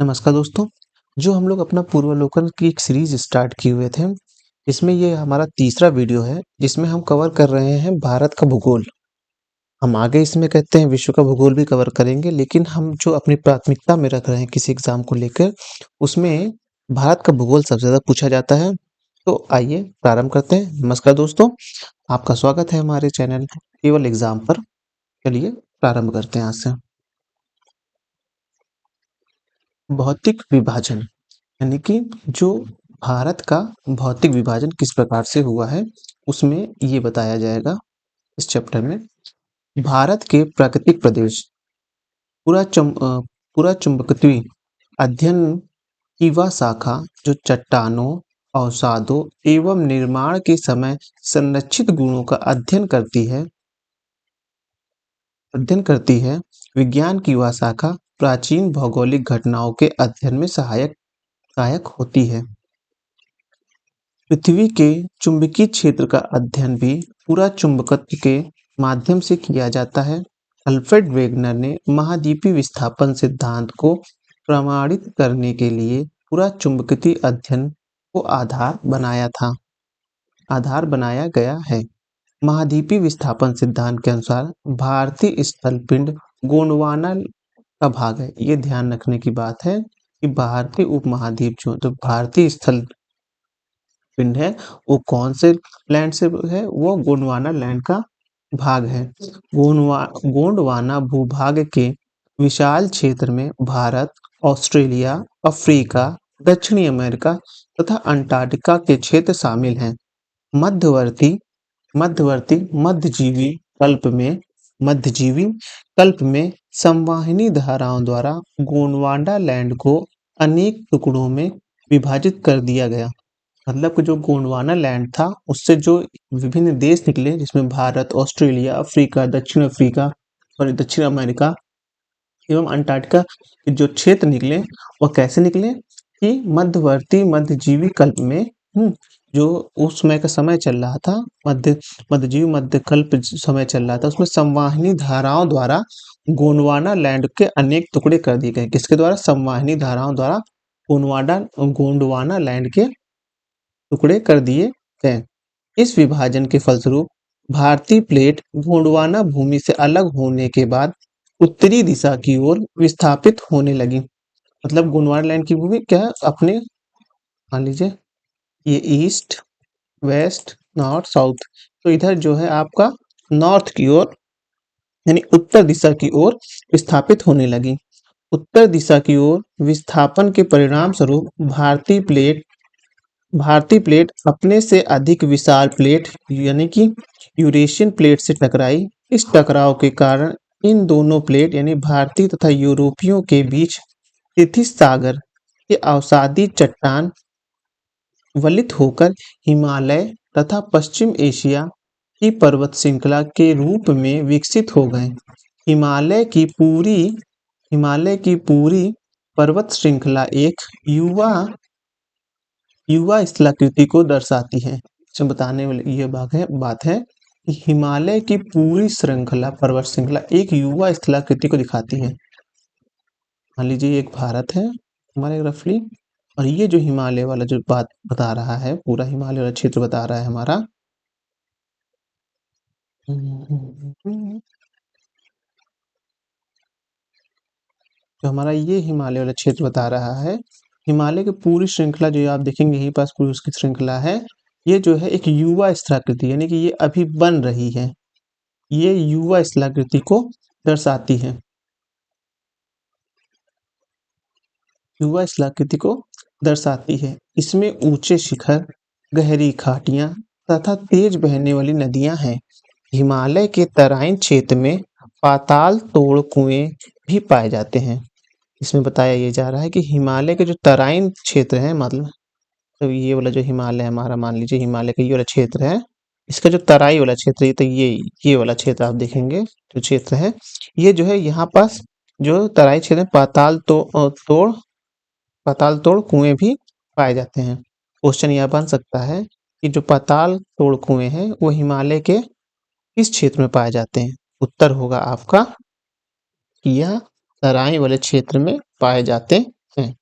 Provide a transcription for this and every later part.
नमस्कार दोस्तों, जो हम लोग अपना पूर्वावलोकन की एक सीरीज स्टार्ट किए हुए थे, इसमें ये हमारा तीसरा वीडियो है, जिसमें हम कवर कर रहे हैं भारत का भूगोल। हम आगे इसमें कहते हैं विश्व का भूगोल भी कवर करेंगे, लेकिन हम जो अपनी प्राथमिकता में रख रहे हैं किसी एग्जाम को लेकर, उसमें भारत का भूगोल सबसे ज़्यादा पूछा जाता है। तो आइए प्रारंभ करते हैं। नमस्कार दोस्तों, आपका स्वागत है हमारे चैनल केवल एग्जाम पर। चलिए प्रारंभ करते हैं आज से। भौतिक विभाजन यानी कि जो भारत का भौतिक विभाजन किस प्रकार से हुआ है, उसमें ये बताया जाएगा इस चैप्टर में। भारत के प्राकृतिक प्रदेश पूरा चुंबकत्वीय अध्ययन की वह शाखा जो चट्टानों, अवसादों एवं निर्माण के समय संरक्षित गुणों का अध्ययन करती है। विज्ञान की वह शाखा प्राचीन भौगोलिक घटनाओं के अध्ययन में सहायक होती है। पृथ्वी के चुंबकीय क्षेत्र का अध्ययन भी पूरा चुंबकत्व के माध्यम से किया जाता है। अल्फ्रेड वेगनर ने महाद्वीपीय विस्थापन सिद्धांत को प्रमाणित करने के लिए पूरा चुंबकीय अध्ययन को आधार बनाया गया है। महाद्वीपीय विस्थापन सिद्धांत के अनुसार भारतीय स्थल पिंड गोंडवाना का भाग है। ये ध्यान रखने की बात है कि भारतीय उपमहाद्वीप जो भारतीय स्थल पिंड है, वो कौन से लैंड से है? वो गोंडवाना लैंड का भाग है। गोंडवाना भूभाग के विशाल क्षेत्र में भारत, ऑस्ट्रेलिया, अफ्रीका, दक्षिणी अमेरिका तथा अंटार्कटिका के क्षेत्र शामिल हैं। मध्यवर्ती मध्यवर्ती मध्यजीवी कल्प में संवाहिनी धाराओं द्वारा गोंडवाना लैंड को अनेक टुकड़ों में विभाजित कर दिया गया। मतलब कि जो गोंडवाना लैंड था, उससे जो विभिन्न देश निकले, जिसमें भारत, ऑस्ट्रेलिया, अफ्रीका, दक्षिण अफ्रीका और दक्षिण अमेरिका एवं अंटार्कटिका के जो क्षेत्र निकले, वो कैसे निकले कि मध्यजीवी कल्प में जो उस समय का समय चल रहा था, मध्यकल्प समय चल रहा था, उसमें संवाहिनी धाराओं द्वारा गोंडवाना लैंड के अनेक टुकड़े कर दिए गए। किसके द्वारा? संवाहिनी धाराओं द्वारा गोंडवाना लैंड के टुकड़े कर दिए गए। इस विभाजन के फलस्वरूप भारतीय प्लेट गोंडवाना भूमि से अलग होने के बाद उत्तरी दिशा की ओर विस्थापित होने लगी। मतलब गोंडवाना लैंड की भूमि क्या है? अपने मान लीजिए ये ईस्ट, वेस्ट, नॉर्थ, साउथ, तो इधर जो है आपका नॉर्थ की ओर यानी उत्तर दिशा की ओर विस्थापित होने लगी। उत्तर दिशा की ओर विस्थापन के परिणाम स्वरूप भारतीय प्लेट अपने से अधिक विशाल प्लेट यानी कि यूरेशियन प्लेट से टकराई। इस टकराव के कारण इन दोनों प्लेट यानी भारतीय तथा यूरोपियों के बीच तिथिस सागर के अवसादी चट्टान वलित होकर हिमालय तथा पश्चिम एशिया की पर्वत श्रृंखला के रूप में विकसित हो गए। हिमालय की पूरी पर्वत श्रृंखला एक युवा स्थलाकृति को दर्शाती है। इसमें बताने वाली ये बात है कि हिमालय की पूरी पर्वत श्रृंखला एक युवा स्थलाकृति को दिखाती है। मान लीजिए एक भारत है हमारे रफली, और ये जो हिमालय वाला जो बात बता रहा है, पूरा हिमालय वाला क्षेत्र बता रहा है हमारा, तो हमारा ये हिमालय वाला क्षेत्र बता रहा है। हिमालय की पूरी श्रृंखला जो आप देखेंगे, यहीं पास पूरी उसकी श्रृंखला है। ये जो है एक युवा स्थलाकृति यानी कि ये अभी बन रही है। ये युवा स्थलाकृति को दर्शाती है। युवा स्थलाकृति को दर्शाती है। इसमें ऊंचे शिखर, गहरी घाटियां तथा तेज बहने वाली नदियां हैं। हिमालय के तराइन क्षेत्र में पाताल तोड़ कुएं भी पाए जाते हैं। इसमें बताया ये जा रहा है कि हिमालय के जो तराइन क्षेत्र है, मतलब तो ये वाला जो हिमालय है हमारा, मान लीजिए हिमालय का ये वाला क्षेत्र है, इसका जो तराई वाला क्षेत्र है, तो ये वाला क्षेत्र आप देखेंगे जो क्षेत्र है, ये जो है यहाँ पास जो तराई क्षेत्र है, पाताल तोड़ कुएं भी पाए जाते हैं। क्वेश्चन यह बन सकता है कि जो पाताल तोड़ कुएं हैं वो हिमालय के किस क्षेत्र में पाए जाते हैं? उत्तर होगा आपका कि यह तराई वाले क्षेत्र में पाए जाते हैं।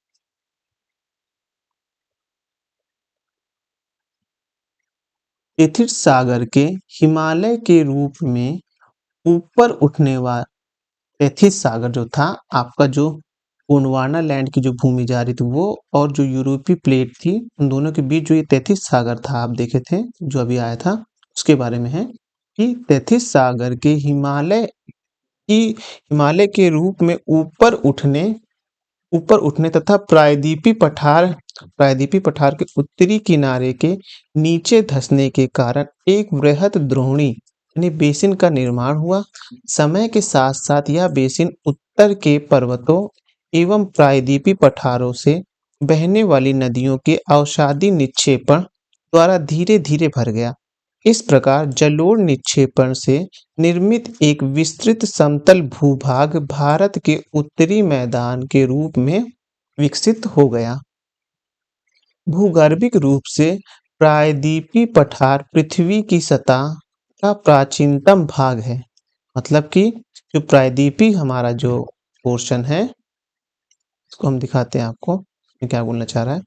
टेथिस सागर के हिमालय के रूप में ऊपर उठने वाला टेथिस सागर जो था आपका, जो गोंडवाना लैंड की जो भूमि जा रही थी वो, और जो यूरोपीय प्लेट थी, उन दोनों के बीच जो ये टेथिस सागर था आप देखे थे जो अभी आया था, उसके बारे में है कि टेथिस सागर के हिमालय के रूप में ऊपर उठने तथा प्रायद्वीपीय पठार के उत्तरी किनारे के नीचे धंसने के कारण एक वृहद द्रोणी यानी बेसिन का निर्माण हुआ। समय के साथ साथ यह बेसिन उत्तर के पर्वतों एवं प्रायद्वीपीय पठारों से बहने वाली नदियों के अवसादी निक्षेपण द्वारा धीरे धीरे भर गया। इस प्रकार जलोढ़ निक्षेपण से निर्मित एक विस्तृत समतल भूभाग भारत के उत्तरी मैदान के रूप में विकसित हो गया। भूगर्भिक रूप से प्रायद्वीपीय पठार पृथ्वी की सतह का प्राचीनतम भाग है। मतलब कि जो प्रायद्वीपीय हमारा जो पोर्शन है, इसको हम दिखाते हैं आपको मैं क्या बोलना चाह रहा है।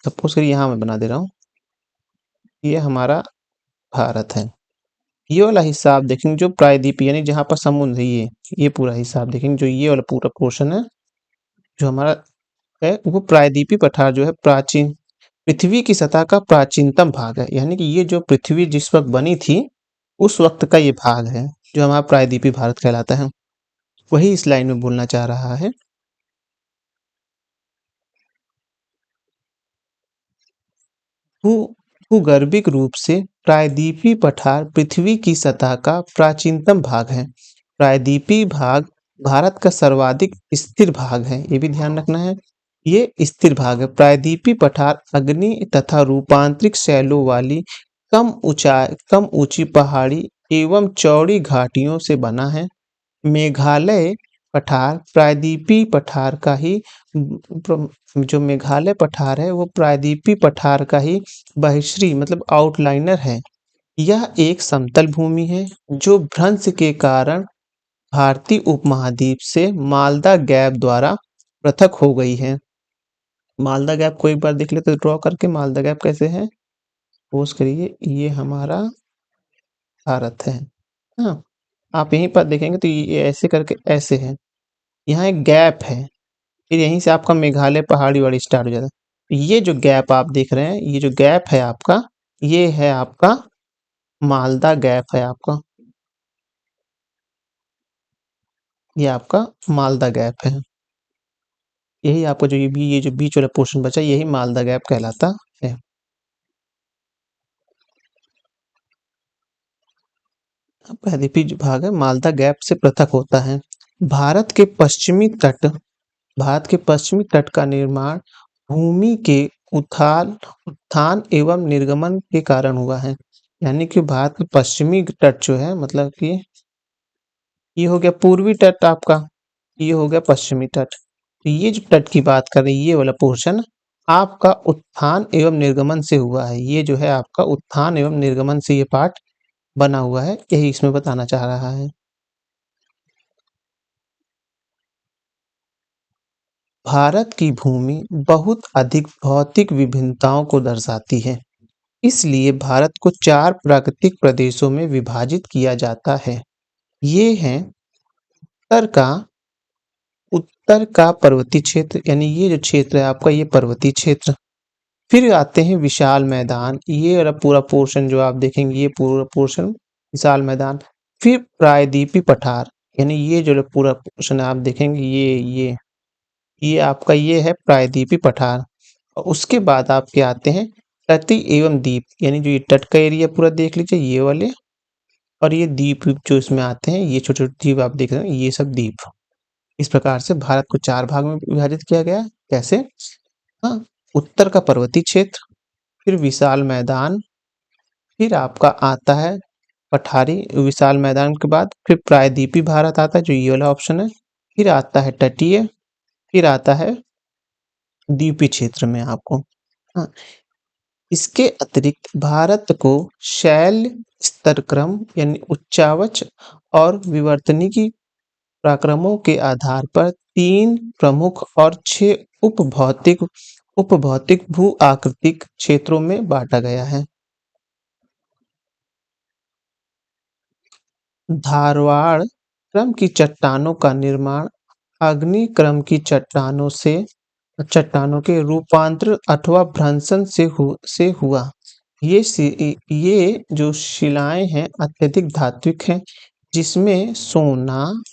सपोज करिए यहाँ मैं बना दे रहा हूँ, ये हमारा भारत है। ये वाला हिस्सा आप देखेंगे जो प्रायद्वीपीय यानी जहाँ पर समुद्र है, ये पूरा हिस्सा आप देखेंगे, जो ये वाला पूरा पोर्शन है जो हमारा है, वो प्रायद्वीपीय पठार जो है प्राचीन पृथ्वी की सतह का प्राचीनतम भाग है। यानी कि ये जो पृथ्वी जिस वक्त बनी थी उस वक्त का ये भाग है जो हमारा प्रायद्वीपीय भारत कहलाता है। वही इस लाइन में बोलना चाह रहा है। भू भूगर्भिक रूप से प्रायद्वीपीय पठार पृथ्वी की सतह का प्राचीनतम भाग है। प्रायद्वीपीय भाग भारत का सर्वाधिक स्थिर भाग है, ये भी ध्यान रखना है। ये स्थिर भाग है। प्रायद्वीपीय पठार अग्नि तथा रूपांतरित शैलों वाली कम ऊंची पहाड़ी एवं चौड़ी घाटियों से बना है। मेघालय पठार प्रायद्वीपीय पठार का ही जो मेघालय पठार है वो प्रायद्वीपीय पठार का ही बहिश्री मतलब आउटलाइनर है। यह एक समतल भूमि है जो भ्रंश के कारण भारतीय उपमहाद्वीप से मालदा गैप द्वारा पृथक हो गई है। मालदा गैप को एक बार देख लेते ड्रॉ करके, मालदा गैप कैसे है। सपोज करिए ये हमारा भारत है, हाँ, आप यहीं पर देखेंगे तो ये ऐसे करके ऐसे है, यहाँ एक गैप है, फिर यहीं से आपका मेघालय पहाड़ी वाली स्टार्ट हो जाता है। तो ये जो गैप आप देख रहे हैं, ये जो गैप है आपका, ये है आपका मालदा गैप है आपका, ये आपका मालदा गैप है। यही आपका जो ये जो बीच वाला पोर्शन बचा यही मालदा गैप कहलाता है। प्रायद्वीपीय जो भाग है मालदा गैप से पृथक होता है। भारत के पश्चिमी तट का निर्माण भूमि के उत्थान एवं निर्गमन के कारण हुआ है। यानी कि भारत के पश्चिमी तट जो है, मतलब कि ये हो गया पूर्वी तट आपका, ये हो गया पश्चिमी तट। तो ये जो तट की बात कर रहे हैं, ये वाला पोर्शन आपका उत्थान एवं निर्गमन से हुआ है। ये जो है आपका उत्थान एवं निर्गमन से ये पार्ट बना हुआ है, यही इसमें बताना चाह रहा है। भारत की भूमि बहुत अधिक भौतिक विभिन्नताओं को दर्शाती है। इसलिए भारत को 4 प्राकृतिक प्रदेशों में विभाजित किया जाता है। ये हैं उत्तर का उत्तर का पर्वतीय क्षेत्र, यानी ये जो क्षेत्र है आपका ये पर्वतीय क्षेत्र। फिर आते हैं विशाल मैदान, ये वाला पूरा पोर्शन जो आप देखेंगे ये पूरा पोर्शन विशाल मैदान। फिर प्रायद्वीपीय पठार, यानी ये जो पूरा पोर्शन आप देखेंगे ये आपका ये है प्रायद्वीपीय पठार। और उसके बाद आपके आते हैं तटीय एवं द्वीप, यानी जो ये तट का एरिया पूरा देख लीजिए ये वाले, और ये द्वीप जो इसमें आते हैं ये छोटे छोटे द्वीप आप देख रहे हैं ये सब द्वीप। इस प्रकार से भारत को 4 भाग में विभाजित किया गया। कैसे? हाँ, उत्तर का पर्वतीय क्षेत्र, फिर विशाल मैदान, फिर आपका आता है पठारी, विशाल मैदान के बाद फिर प्रायद्वीपीय भारत आता है जो ये वाला ऑप्शन है, फिर आता है तटीय, फिर आता है द्वीपीय क्षेत्र में आपको। हाँ, इसके अतिरिक्त भारत को शैल स्तर क्रम यानी उच्चावच और विवर्तनिकी पराक्रमों के आधार पर 3 प्रमुख और 6 उपभौतिक भू आकृतिक क्षेत्रों में बांटा गया है। धारवाड़ क्रम की चट्टानों का निर्माण अग्नि क्रम की चट्टानों के रूपांतर अथवा भ्रंशन से हुआ। ये जो शिलाएं हैं अत्यधिक धात्विक हैं, जिसमें सोना,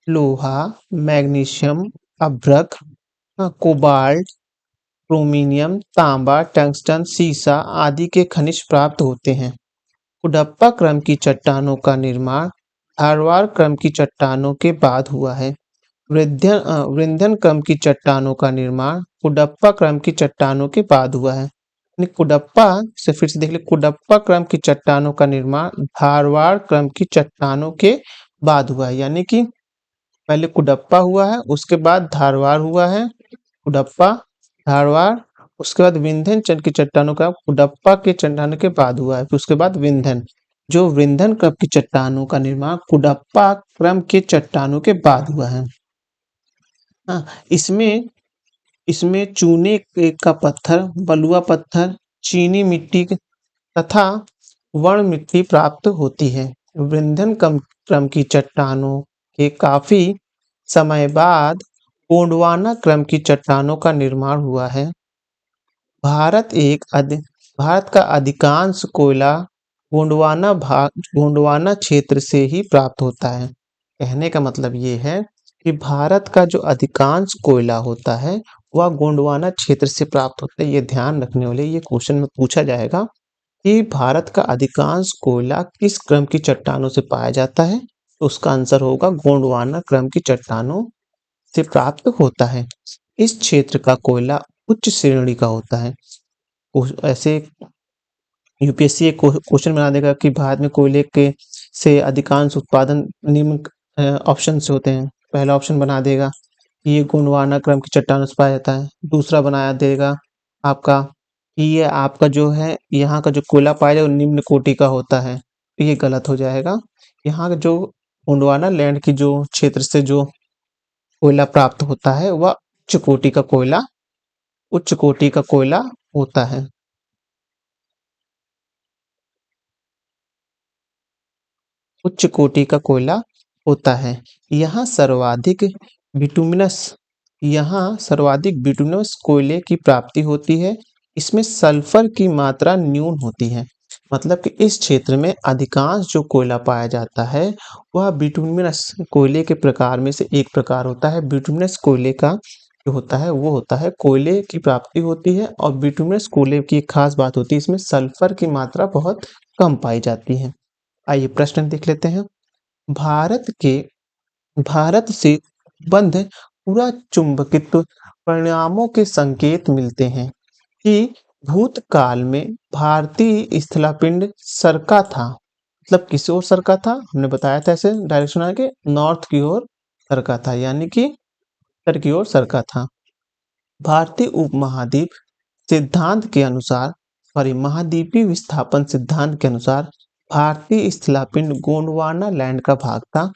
लोहा, मैग्नीशियम, अभ्रक, कोबाल्ट, क्रोमियम, तांबा, टंगस्टन, सीसा आदि के खनिज प्राप्त होते हैं। कुडप्पा क्रम की चट्टानों का निर्माण धारवाड़ क्रम की चट्टानों के बाद हुआ है। विंध्यन क्रम की चट्टानों का निर्माण कुडप्पा क्रम की चट्टानों के बाद हुआ है। कुडप्पा से फिर से देख ले, कुडप्पा क्रम की चट्टानों का निर्माण धारवाड़ क्रम की चट्टानों के बाद हुआ है। यानी कि पहले कुडप्पा हुआ है, उसके बाद धारवाड़ हुआ है। कुडप्पा, धारवाड़, उसके बाद विंध्यन की चट्टानों का कुडप्पा के चट्टानों के बाद हुआ है, फिर उसके बाद विंध्यन। जो विंध्यन क्रम की चट्टानों का निर्माण कुडप्पा क्रम के चट्टानों के बाद हुआ है। हाँ, इसमें इसमें चूने का पत्थर, बलुआ पत्थर, चीनी मिट्टी तथा वर्ण मिट्टी प्राप्त होती है। विंध्यन क्रम की चट्टानों के काफी समय बाद गोंडवाना क्रम की चट्टानों का निर्माण हुआ है। भारत का अधिकांश कोयला गोंडवाना क्षेत्र से ही प्राप्त होता है। कहने का मतलब ये है कि भारत का जो अधिकांश कोयला होता है वह गोंडवाना क्षेत्र से प्राप्त होता है। ये ध्यान रखने वाले, ये क्वेश्चन में पूछा जाएगा कि भारत का अधिकांश कोयला किस क्रम की चट्टानों से पाया जाता है, तो उसका आंसर होगा गोंडवाना क्रम की चट्टानों से प्राप्त होता है। इस क्षेत्र का कोयला उच्च श्रेणी का होता है। ऐसे यूपीएससी एक क्वेश्चन बना देगा कि भारत में कोयले के से अधिकांश उत्पादन निम्न ऑप्शन से होते हैं। पहला ऑप्शन बना देगा कि ये गोंडवाना क्रम की चट्टानों से पाया जाता है। दूसरा बना देगा आपका कि ये आपका जो है यहाँ का जो कोयला पाया जाए वो निम्न कोटि का होता है। तो ये गलत हो जाएगा। यहाँ का जो गोंडवाना लैंड की जो क्षेत्र से जो कोयला प्राप्त होता है वह उच्च कोटि का कोयला होता है। उच्च कोटि का कोयला होता है। बिटुमिनस यहाँ सर्वाधिक बिटुमिनस कोयले की प्राप्ति होती है। इसमें सल्फर की मात्रा न्यून होती है। मतलब कि इस क्षेत्र में अधिकांश जो कोयला पाया जाता है वह बिटुमिनस कोयले के प्रकार में से एक प्रकार होता है। बिटुमिनस कोयले का जो होता है वो होता है कोयले की प्राप्ति होती है, और बिटुमिनस कोयले की एक खास बात होती है, इसमें सल्फर की मात्रा बहुत कम पाई जाती है। आइए प्रश्न देख लेते हैं। भारत से बंध पूरा चुंबकित्व परिणामों के संकेत मिलते हैं कि भूतकाल में भारतीय स्थलापिंड सरका था। मतलब किस ओर सरका था, हमने बताया था ऐसे डायरेक्शन आगे नॉर्थ की ओर सरका था, यानी कि उत्तर की ओर सरका था। भारतीय उपमहाद्वीप सिद्धांत के अनुसार महाद्वीपीय विस्थापन सिद्धांत के अनुसार भारतीय स्थलापिंड गोंडवाना लैंड का भाग था।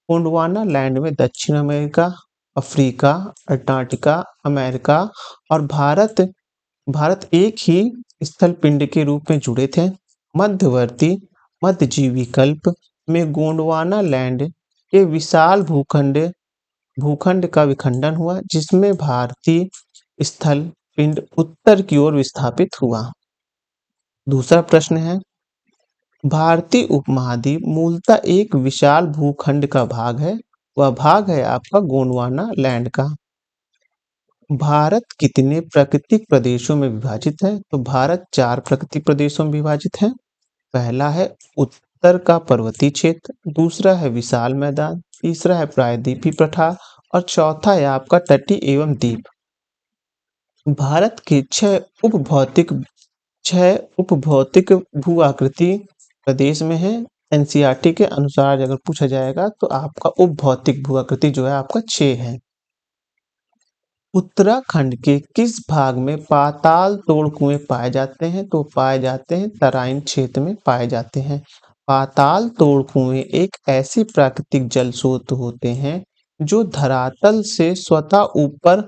गोंडवाना लैंड में दक्षिण अमेरिका, अफ्रीका, अंटार्कटिका, अमेरिका और भारत एक ही स्थल पिंड के रूप में जुड़े थे। मध्यवर्ती मध्यजीवी कल्प में गोंडवाना लैंड के विशाल भूखंड का विखंडन हुआ, जिसमें भारतीय स्थल पिंड उत्तर की ओर विस्थापित हुआ। दूसरा प्रश्न है, भारतीय उपमहाद्वीप मूलतः एक विशाल भूखंड का भाग है। वह भाग है आपका गोंडवाना लैंड का। भारत कितने प्राकृतिक प्रदेशों में विभाजित है? तो भारत 4 प्राकृतिक प्रदेशों में विभाजित है। पहला है उत्तर का पर्वतीय क्षेत्र, दूसरा है विशाल मैदान, तीसरा है प्रायद्वीपीय पठार और चौथा है आपका तटीय एवं द्वीप। भारत के 6 उपभौतिक भू आकृति प्रदेश में है। एनसीईआरटी के अनुसार अगर पूछा जाएगा तो आपका उपभौतिक भू आकृति जो है आपका 6 है। उत्तराखंड के किस भाग में पाताल तोड़ कुएं पाए जाते हैं? तो पाए जाते हैं तराइन क्षेत्र में पाए जाते हैं। पाताल तोड़ कुएं एक ऐसी प्राकृतिक जल स्रोत होते हैं जो धरातल से स्वतः ऊपर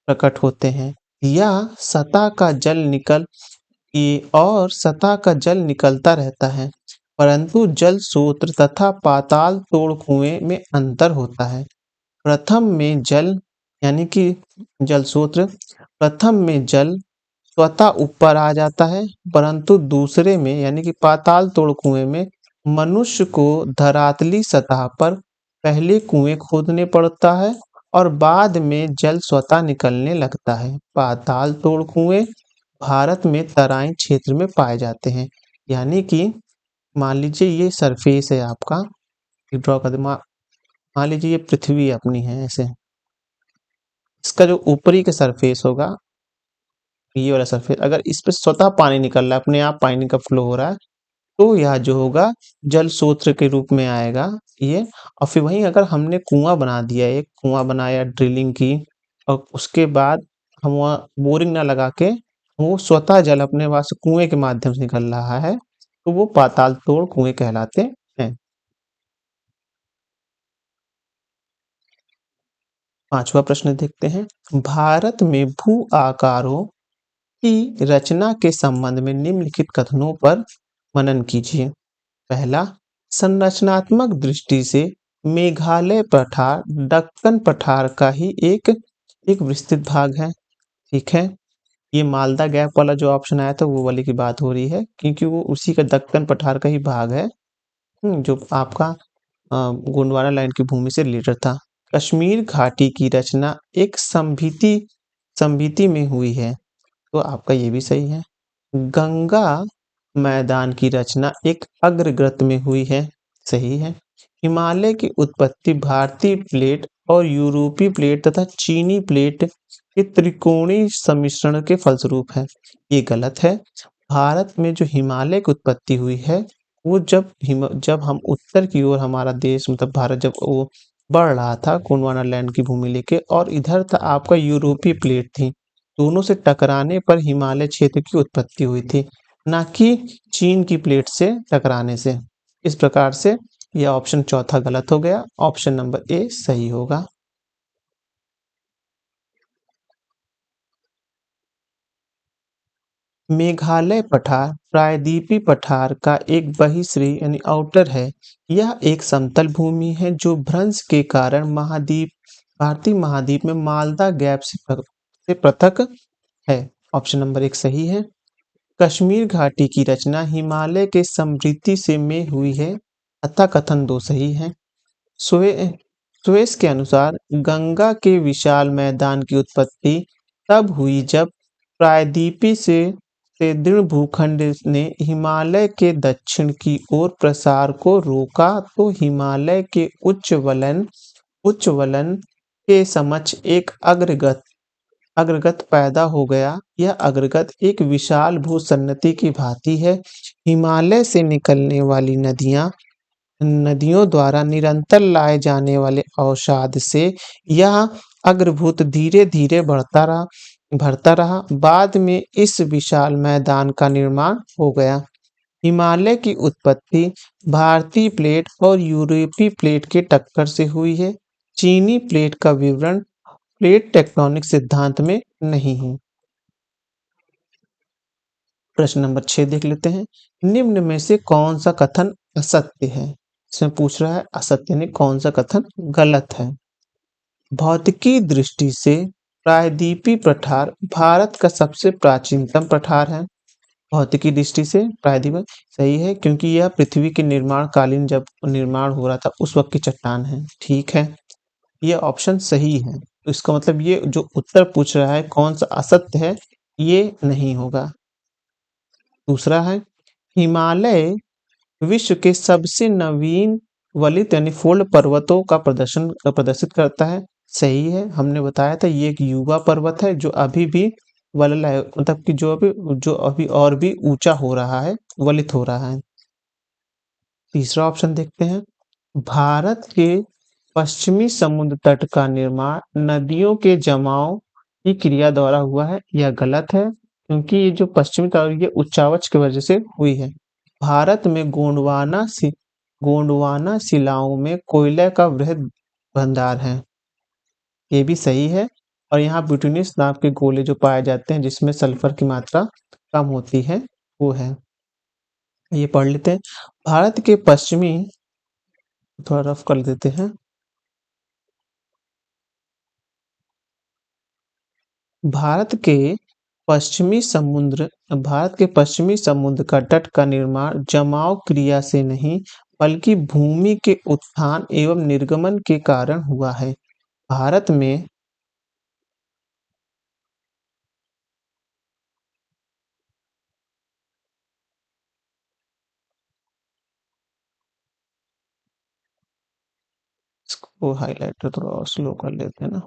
प्रकट होते हैं। यह सतह का जल निकल और सतह का जल निकलता रहता है, परंतु जल स्रोत तथा पाताल तोड़ कुएं में अंतर होता है। प्रथम में जल यानी कि जल स्रोत प्रथम में जल स्वतः ऊपर आ जाता है, परंतु दूसरे में यानी कि पाताल तोड़ कुएं में मनुष्य को धरातली सतह पर पहले कुएं खोदने पड़ता है और बाद में जल स्वतः निकलने लगता है। पाताल तोड़ कुएं भारत में तराई क्षेत्र में पाए जाते हैं। यानी कि मान लीजिए ये सरफेस है आपका, ड्रॉ कर दे। मान लीजिए ये पृथ्वी अपनी है ऐसे, इसका जो ऊपरी का सरफेस होगा, ये वाला सरफेस, अगर इस पे स्वतः पानी निकल रहा है, अपने आप पानी का फ्लो हो रहा है, तो यह जो होगा जल स्रोत के रूप में आएगा ये। और फिर वहीं अगर हमने कुआं बना दिया, एक कुआं बनाया, ड्रिलिंग की, और उसके बाद हम वहाँ बोरिंग ना लगा के वो स्वतः जल अपने वहां से कुएं के माध्यम से निकल रहा है, तो वो पाताल तोड़ कुएं कहलाते हैं। पांचवा प्रश्न देखते हैं। भारत में भू आकारों की रचना के संबंध में निम्नलिखित कथनों पर मनन कीजिए। पहला, संरचनात्मक दृष्टि से मेघालय पठार दक्कन पठार का ही एक एक विस्तृत भाग है। ठीक है, ये मालदा गैप वाला जो ऑप्शन आया था वो वाले की बात हो रही है, क्योंकि वो उसी का दक्कन पठार का ही भाग है, जो आपका गोंडवाना लाइन की भूमि से रिलेटेड था। कश्मीर घाटी की रचना एक संभीति में हुई है, तो आपका ये भी सही है। गंगा मैदान की रचना एक अग्रगत में हुई है, सही है। हिमालय की उत्पत्ति भारतीय प्लेट और यूरोपीय प्लेट तथा चीनी प्लेट के त्रिकोणीय सम्मिश्रण के फलस्वरूप है, ये गलत है। भारत में जो हिमालय की उत्पत्ति हुई है वो जब हम उत्तर की ओर, हमारा देश मतलब भारत जब वो बढ़ रहा था गोंडवाना लैंड की भूमि लेके, और इधर था आपका यूरोपीय प्लेट थी, दोनों से टकराने पर हिमालय क्षेत्र की उत्पत्ति हुई थी, ना कि चीन की प्लेट से टकराने से। इस प्रकार से यह ऑप्शन चौथा गलत हो गया, ऑप्शन नंबर ए सही होगा। मेघालय पठार प्रायद्वीपीय पठार का एक बहिश्रेणी यानी आउटर है। यह एक समतल भूमि है जो भ्रंश के कारण भारतीय महाद्वीप में मालदा गैप से पृथक है। ऑप्शन नंबर एक सही है। कश्मीर घाटी की रचना हिमालय के समृद्धि से में हुई है, अतः कथन दो सही है। स्वे स्वेस के अनुसार गंगा के विशाल मैदान की उत्पत्ति तब हुई जब प्रायद्वीपीय से दृढ़ भूखंड ने हिमालय के दक्षिण की ओर प्रसार को रोका, तो हिमालय के उच्च वलन के समक्ष एक अग्रगत पैदा हो गया। यह अग्रगत एक विशाल भूसन्नति की भांति है। हिमालय से निकलने वाली नदियों द्वारा निरंतर लाए जाने वाले अवसाद से यह अग्रभूत धीरे धीरे भरता रहा। बाद में इस विशाल मैदान का निर्माण हो गया। हिमालय की उत्पत्ति भारतीय प्लेट और यूरोपीय प्लेट के टक्कर से हुई है। चीनी प्लेट का विवरण प्लेट टेक्टोनिक सिद्धांत में नहीं है। प्रश्न नंबर 6 देख लेते हैं। निम्न में से कौन सा कथन असत्य है? इसमें पूछ रहा है असत्य यानी कौन सा कथन गलत है। भौतिकी दृष्टि से प्रायद्वीपीय पठार भारत का सबसे प्राचीनतम पठार है। भौतिकी दृष्टि से प्रायद्वीप सही है, क्योंकि यह पृथ्वी के निर्माण कालीन जब निर्माण हो रहा था उस वक्त की चट्टान है। ठीक है, ये ऑप्शन सही है। तो इसका मतलब ये जो उत्तर पूछ रहा है कौन सा असत्य है, ये नहीं होगा। दूसरा है, हिमालय विश्व के सबसे नवीन वलित यानी फोल्ड पर्वतों का प्रदर्शित करता है। सही है, हमने बताया था ये एक युवा पर्वत है जो अभी भी वलल है, मतलब कि जो अभी और भी ऊंचा हो रहा है, वलित हो रहा है। तीसरा ऑप्शन देखते हैं। भारत के पश्चिमी समुद्र तट का निर्माण नदियों के जमाव की क्रिया द्वारा हुआ है। यह गलत है, क्योंकि ये जो पश्चिमी तट ये उच्चावच की वजह से हुई है। भारत में गोंडवाना शिलाओं में कोयले का वृहद भंडार है। ये भी सही है। और यहाँ ब्यूटेनियस नाम के गोले जो पाए जाते हैं जिसमें सल्फर की मात्रा कम होती है वो है। ये पढ़ लेते हैं। भारत के पश्चिमी, थोड़ा रफ कर देते हैं। भारत के भारत के पश्चिमी समुद्र का तट का निर्माण जमाव क्रिया से नहीं बल्कि भूमि के उत्थान एवं निर्गमन के कारण हुआ है। भारत में इसको हाइलाइटर थोड़ा और स्लो कर लेते हैं ना,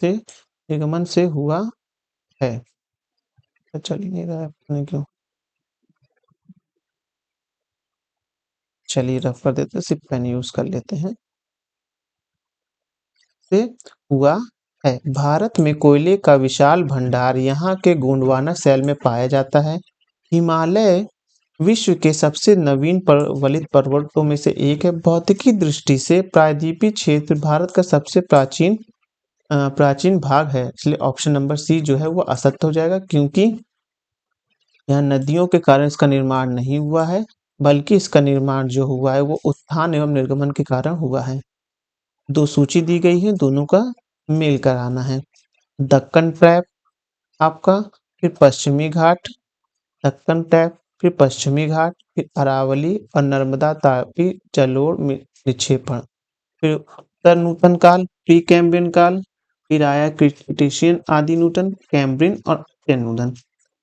से निर्गमन से हुआ है। चल ही नहीं रहा है, पता नहीं क्यों। चलिए रफ कर देते हैं, सिर्फ पेन यूज कर लेते हैं। से हुआ है। भारत में कोयले का विशाल भंडार यहाँ के गोंडवाना शैल में पाया जाता है। हिमालय विश्व के सबसे नवीन वलित पर्वतों में से एक है। भौतिकी दृष्टि से प्रायद्वीपीय क्षेत्र भारत का सबसे प्राचीन भाग है, इसलिए ऑप्शन नंबर सी जो है वो असत्य हो जाएगा, क्योंकि यहाँ नदियों के कारण इसका निर्माण नहीं हुआ है, बल्कि इसका निर्माण जो हुआ है वो उत्थान एवं निर्गमन के कारण हुआ है। दो सूची दी गई है, दोनों का मेल कराना है। दक्कन ट्रैप आपका, फिर पश्चिमी घाट, दक्कन ट्रैप, फिर पश्चिमी घाट, फिर अरावली और नर्मदा तापी जलोढ़ निक्षेपण, फिर उत्तर नूतन काल, प्री कैम्ब्रियन काल, फिर आया क्रिटेशियन आदि नूतन, कैम्ब्रियन और टेनूदन।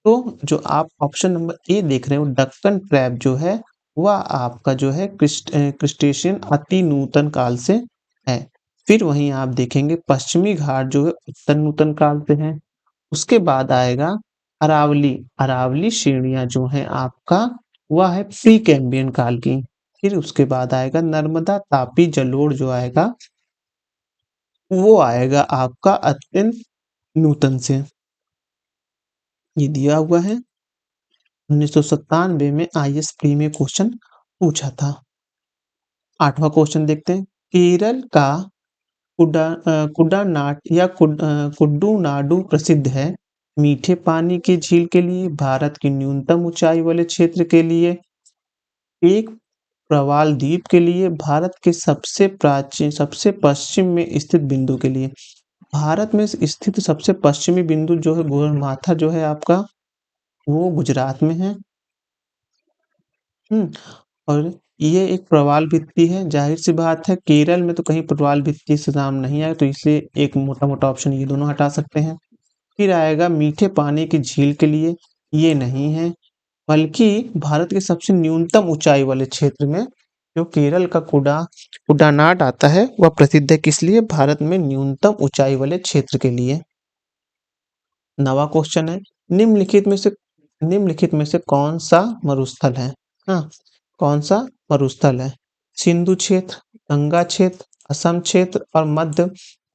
तो जो आप ऑप्शन नंबर ए देख रहे हो दक्कन ट्रैप जो है वह आपका जो है क्रिस्टेशियन अति नूतन काल से है। फिर वहीं आप देखेंगे पश्चिमी घाट जो है उत्तर नूतन काल से है। उसके बाद आएगा अरावली, अरावली श्रेणियां जो है आपका वह है प्री कैम्ब्रियन काल की। फिर उसके बाद आएगा नर्मदा तापी जलोढ़ जो आएगा वो आएगा आपका अत्यंत नूतन से। ये दिया हुआ है, 1997 में आईएएस प्री में क्वेश्चन पूछा था। 8वां क्वेश्चन देखते हैं। केरल का कुड्डानाट या कुड्डूनाडु प्रसिद्ध है। मीठे पानी की झील के लिए, भारत की न्यूनतम ऊंचाई वाले क्षेत्र के लिए, एक प्रवाल द्वीप के लिए, भारत के सबसे पश्चिम में स्थित बिंदु के लिए। भारत में स्थित सबसे पश्चिमी बिंदु जो है गोरमाथा जो है आपका वो गुजरात में है। और ये एक प्रवाल भित्ति है, जाहिर सी बात है केरल में तो कहीं प्रवाल भित्ति से नाम नहीं आया, तो इसलिए एक मोटा मोटा ऑप्शन ये दोनों हटा सकते हैं। फिर आएगा मीठे पानी की झील के लिए, ये नहीं है, बल्कि भारत के सबसे न्यूनतम ऊंचाई वाले क्षेत्र में जो केरल का कुडानाड आता है वह प्रसिद्ध है, किस लिए? भारत में न्यूनतम ऊंचाई वाले क्षेत्र के लिए। नवा क्वेश्चन है, निम्नलिखित में से कौन सा मरुस्थल है? हाँ, कौन सा मरुस्थल है? सिंधु क्षेत्र, गंगा क्षेत्र, असम क्षेत्र और मध्य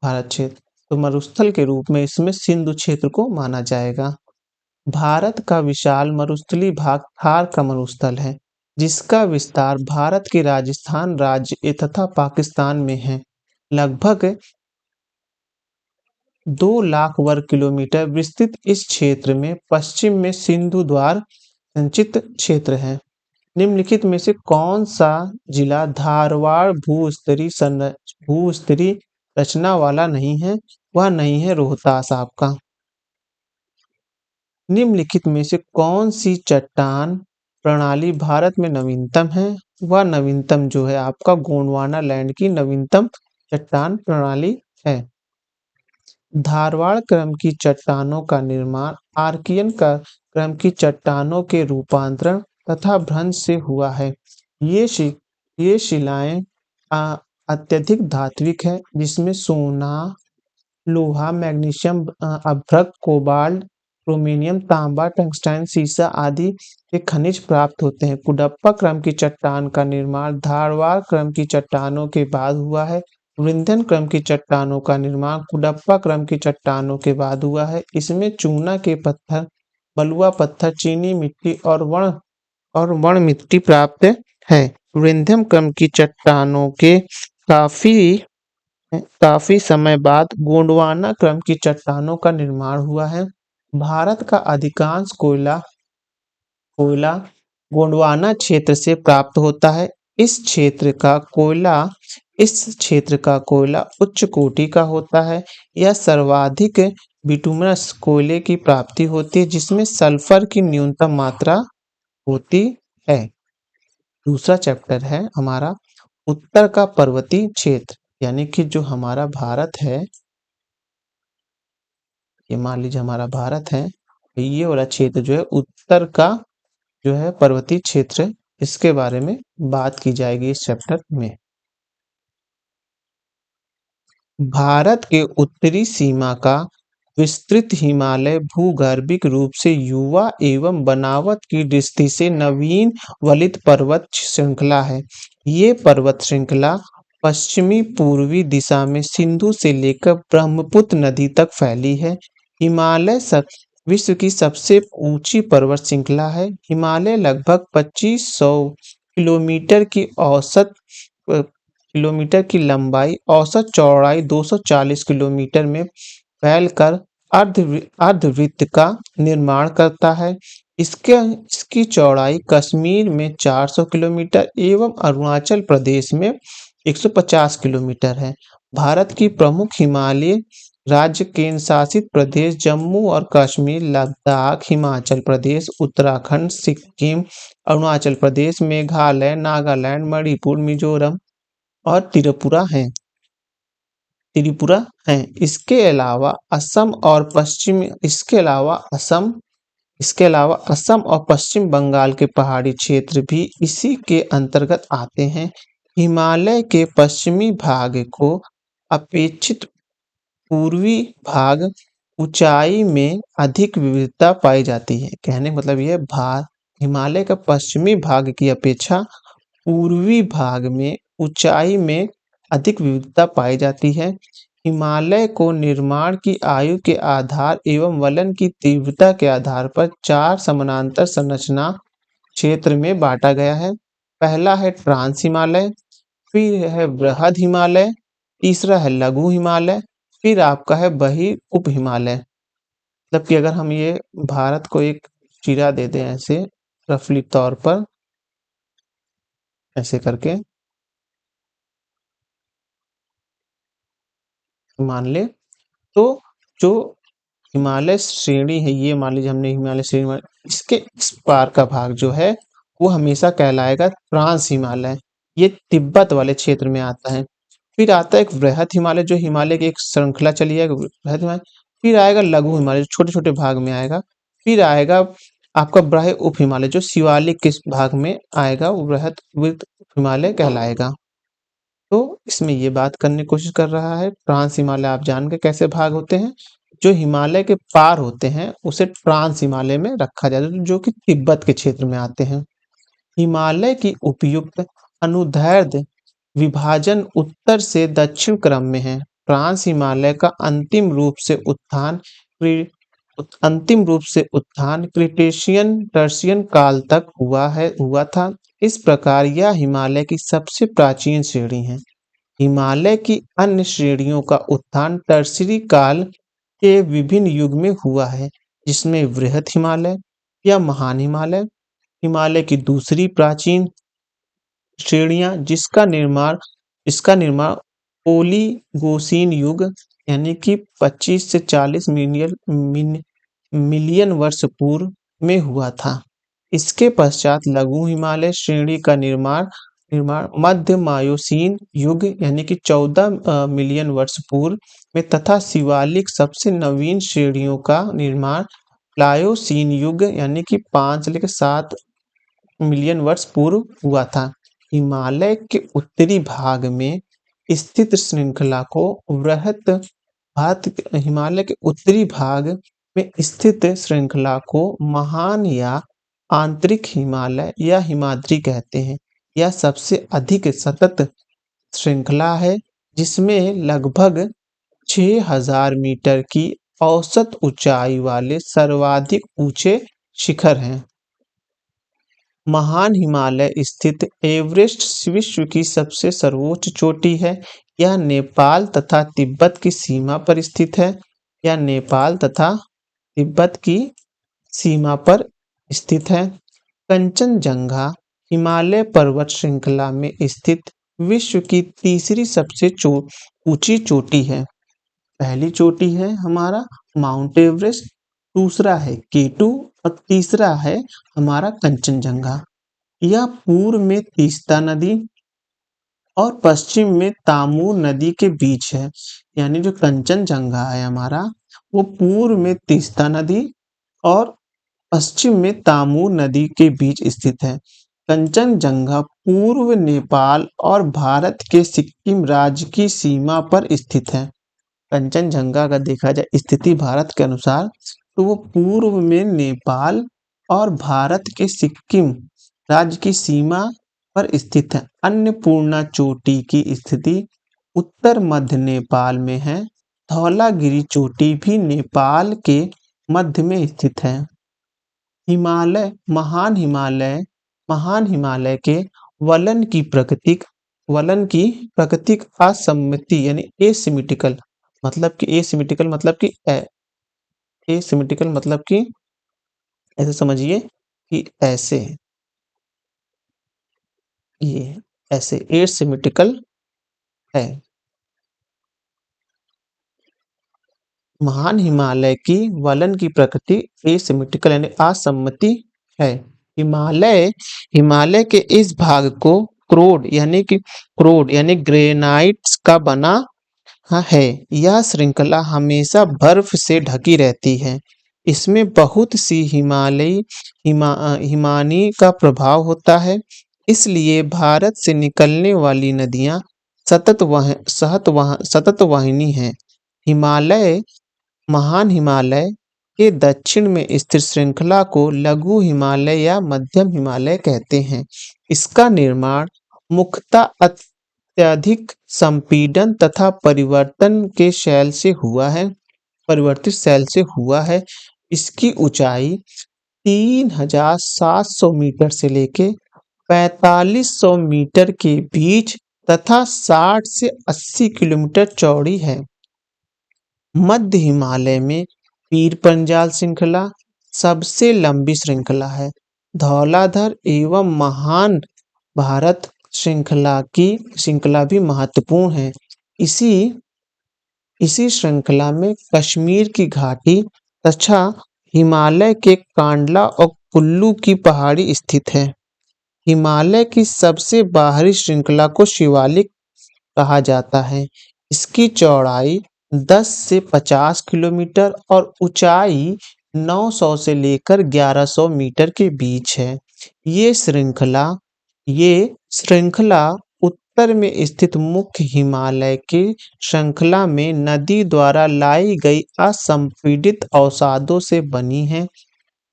भारत क्षेत्र। तो मरुस्थल के रूप में इसमें सिंधु क्षेत्र को माना जाएगा। भारत का विशाल मरुस्थलीय भाग थार का मरुस्थल है, जिसका विस्तार भारत के राजस्थान राज्य तथा पाकिस्तान में है। लगभग 2 लाख वर्ग किलोमीटर विस्तृत इस क्षेत्र में पश्चिम में सिंधु द्वार संचित क्षेत्र है। निम्नलिखित में से कौन सा जिला धारवाड़ भूस्तरीय रचना वाला नहीं है? वह नहीं है रोहतास आपका। निम्नलिखित में से कौन सी चट्टान प्रणाली भारत में नवीनतम है? वह नवीनतम जो है आपका गोंडवाना लैंड की नवीनतम चट्टान प्रणाली है। धारवाड़ क्रम की चट्टानों का निर्माण आर्कियन का क्रम की चट्टानों के रूपांतरण तथा भ्रंश से हुआ है। ये शिलाएं अत्यधिक धात्विक है, जिसमें सोना, लोहा, मैग्नीशियम, अभ्रक, कोबाल्ट, क्रोमियम, तांबा, टंगस्टन, सीसा आदि के खनिज प्राप्त होते हैं। कुडप्पा क्रम की चट्टान का निर्माण धारवाड़ क्रम की चट्टानों के बाद हुआ है। विंध्यन क्रम की चट्टानों का निर्माण कुडप्पा क्रम की चट्टानों के बाद हुआ है। इसमें चूना के पत्थर, बलुआ पत्थर, चीनी मिट्टी और वण मिट्टी प्राप्त है। विंध्यम क्रम की चट्टानों के काफी काफी समय बाद गोंडवाना क्रम की चट्टानों का निर्माण हुआ है। भारत का अधिकांश कोयला कोयला गोंडवाना क्षेत्र से प्राप्त होता है। इस क्षेत्र का कोयला उच्च कोटि का होता है। यह सर्वाधिक बिटुमिनस कोयले की प्राप्ति होती है, जिसमें सल्फर की न्यूनतम मात्रा होती है। दूसरा चैप्टर है हमारा उत्तर का पर्वतीय क्षेत्र, यानी कि जो हमारा भारत है, ये मान लीजिए हमारा भारत है, ये वाला क्षेत्र जो है उत्तर का जो है पर्वतीय क्षेत्र, इसके बारे में बात की जाएगी इस चैप्टर में। भारत के उत्तरी सीमा का विस्तृत हिमालय भूगर्भिक रूप से युवा एवं बनावट की दृष्टि से नवीन वलित पर्वत श्रृंखला है। ये पर्वत श्रृंखला पश्चिमी पूर्वी दिशा में सिंधु से लेकर ब्रह्मपुत्र नदी तक फैली है। हिमालय विश्व की सबसे ऊंची पर्वत श्रृंखला है। हिमालय लगभग 2500 किलोमीटर की औसत किलोमीटर की लंबाई, औसत चौड़ाई 240 किलोमीटर में फैलकर अर्धवृत्त का निर्माण करता है। इसकी चौड़ाई कश्मीर में 400 किलोमीटर एवं अरुणाचल प्रदेश में 150 किलोमीटर है। भारत की प्रमुख हिमालय राज्य केंद्र शासित प्रदेश जम्मू और कश्मीर, लद्दाख, हिमाचल प्रदेश, उत्तराखंड, सिक्किम, अरुणाचल प्रदेश, मेघालय, नागालैंड, मणिपुर, मिजोरम और त्रिपुरा हैं। इसके अलावा असम और पश्चिम बंगाल के पहाड़ी क्षेत्र भी इसी के अंतर्गत आते हैं। हिमालय के पश्चिमी भाग को अपेक्षित पूर्वी भाग ऊंचाई में अधिक विविधता पाई जाती है। कहने का मतलब यह हिमालय का पश्चिमी भाग की अपेक्षा पूर्वी भाग में ऊंचाई में अधिक विविधता पाई जाती है। हिमालय को निर्माण की आयु के आधार एवं वलन की तीव्रता के आधार पर 4 समानांतर संरचना क्षेत्र में बांटा गया है। पहला है ट्रांस हिमालय, फिर है बृहद हिमालय, तीसरा है लघु हिमालय, फिर आपका है बही उप हिमालय। मतलब कि अगर हम ये भारत को एक चिरा दे दें ऐसे रफली तौर पर, ऐसे करके मान ले, तो जो हिमालय श्रेणी है, ये मान लीजिए हमने हिमालय श्रेणी, इसके इस पार का भाग जो है वो हमेशा कहलाएगा ट्रांस हिमालय। ये तिब्बत वाले क्षेत्र में आता है। फिर आता है एक वृहद हिमालय, जो हिमालय की एक श्रृंखला चली है, वृहद हिमालय। फिर आएगा लघु हिमालय, जो छोटे छोटे भाग में आएगा। फिर आएगा आपका बृहद उप हिमालय, जो शिवालिक के भाग में आएगा, वो वृहद उप हिमालय कहलाएगा। तो इसमें ये बात करने की कोशिश कर रहा है, ट्रांस हिमालय आप जान के कैसे भाग होते हैं। जो हिमालय के पार होते हैं उसे ट्रांस हिमालय में रखा जाता है, जो कि तिब्बत के क्षेत्र में आते हैं। हिमालय की उपयुक्त अनुदैर्ध्य विभाजन उत्तर से दक्षिण क्रम में है। ट्रांस हिमालय का अंतिम रूप से उत्थान क्रिटेशियन टर्शियन काल तक हुआ था। इस प्रकार यह हिमालय की सबसे प्राचीन श्रेणी है। हिमालय की अन्य श्रेणियों का उत्थान टर्शियरी काल के विभिन्न युग में हुआ है, जिसमें वृहद हिमालय या महान हिमालय, हिमालय की दूसरी प्राचीन श्रेणियां, इसका निर्माण ओलिगोसीन युग यानी कि 25 से 40 मिलियन वर्ष पूर्व में हुआ था। इसके पश्चात लघु हिमालय श्रेणी का निर्माण मध्य मायोसीन युग यानी कि 14 मिलियन वर्ष पूर्व में तथा शिवालिक सबसे नवीन श्रेणियों का निर्माण प्लायोसीन युग यानी कि 5 से लेकर 7 मिलियन वर्ष पूर्व हुआ था। हिमालय के उत्तरी भाग में स्थित श्रृंखला को हिमालय के उत्तरी भाग में स्थित श्रृंखला को महान या आंतरिक हिमालय या हिमाद्री कहते हैं। यह सबसे अधिक सतत श्रृंखला है, जिसमें लगभग 6000 मीटर की औसत ऊंचाई वाले सर्वाधिक ऊंचे शिखर हैं। महान हिमालय स्थित एवरेस्ट विश्व की सबसे सर्वोच्च चोटी है। यह नेपाल तथा तिब्बत की सीमा पर स्थित है। यह नेपाल तथा तिब्बत की सीमा पर स्थित है। कंचनजंगा हिमालय पर्वत श्रृंखला में स्थित विश्व की तीसरी सबसे ऊंची चोटी है। पहली चोटी है हमारा माउंट एवरेस्ट, दूसरा है केटू और तीसरा है हमारा कंचनजंगा। यह पूर्व में तीस्ता नदी और पश्चिम में तामूर नदी के बीच है। यानी जो कंचनजंगा है हमारा, वो पूर्व में तीस्ता नदी और पश्चिम में तामूर नदी के बीच स्थित है। कंचनजंगा पूर्व नेपाल और भारत के सिक्किम राज्य की सीमा पर स्थित है। कंचनजंगा अगर देखा जाए स्थिति भारत के अनुसार, तो वो पूर्व में नेपाल और भारत के सिक्किम राज्य की सीमा पर स्थित है। अन्नपूर्णा चोटी की स्थिति उत्तर मध्य नेपाल में है। धौलागिरी चोटी भी नेपाल के मध्य में स्थित है। हिमालय महान हिमालय के वलन की प्राकृतिक असममिति यानी एसिमिटिकल मतलब कि ऐसे समझिए कि ऐसे ये ऐसे एसिमिटिकल है। महान हिमालय की वलन की प्रकृति एसिमिटिकल यानी असम्मति है। हिमालय के इस भाग को क्रोड यानी ग्रेनाइट्स का बना है। यह श्रृंखला हमेशा बर्फ से ढकी रहती है। इसमें बहुत सी हिमानी का प्रभाव होता है। इसलिए भारत से निकलने वाली नदियां सतत वाहिनी हैं। महान हिमालय के दक्षिण में स्थित श्रृंखला को लघु हिमालय या मध्यम हिमालय कहते हैं। इसका निर्माण मुख्यतः अत्यधिक संपीड़न तथा परिवर्तित शैल से हुआ है। इसकी ऊंचाई 3700 मीटर से लेके 4500 मीटर के बीच तथा 60 से 80 किलोमीटर चौड़ी है। मध्य हिमालय में पीर पंजाल श्रृंखला सबसे लंबी श्रृंखला है। धौलाधर एवं महान भारत श्रृंखला भी महत्वपूर्ण है। इसी श्रृंखला में कश्मीर की घाटी तथा हिमालय के कांडला और कुल्लू की पहाड़ी स्थित है। हिमालय की सबसे बाहरी श्रृंखला को शिवालिक कहा जाता है। इसकी चौड़ाई 10 से 50 किलोमीटर और ऊंचाई 900 से लेकर 1100 मीटर के बीच है। ये श्रृंखला उत्तर में स्थित मुख्य हिमालय की श्रृंखला में नदी द्वारा लाई गई असंपीड़ित अवसादों से बनी है।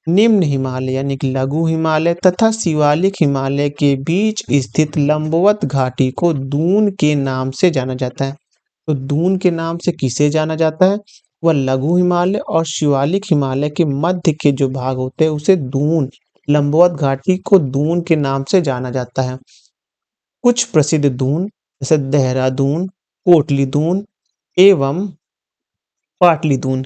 निम्न हिमालय यानी कि लघु हिमालय तथा शिवालिक हिमालय के बीच स्थित लंबवत घाटी को दून के नाम से जाना जाता है। तो दून के नाम से किसे जाना जाता है? वह लघु हिमालय और शिवालिक हिमालय के मध्य के जो भाग होते हैं उसे लंबवत घाटी को दून के नाम से जाना जाता है। कुछ प्रसिद्ध दून जैसे देहरादून, कोटली दून एवं पाटली दून।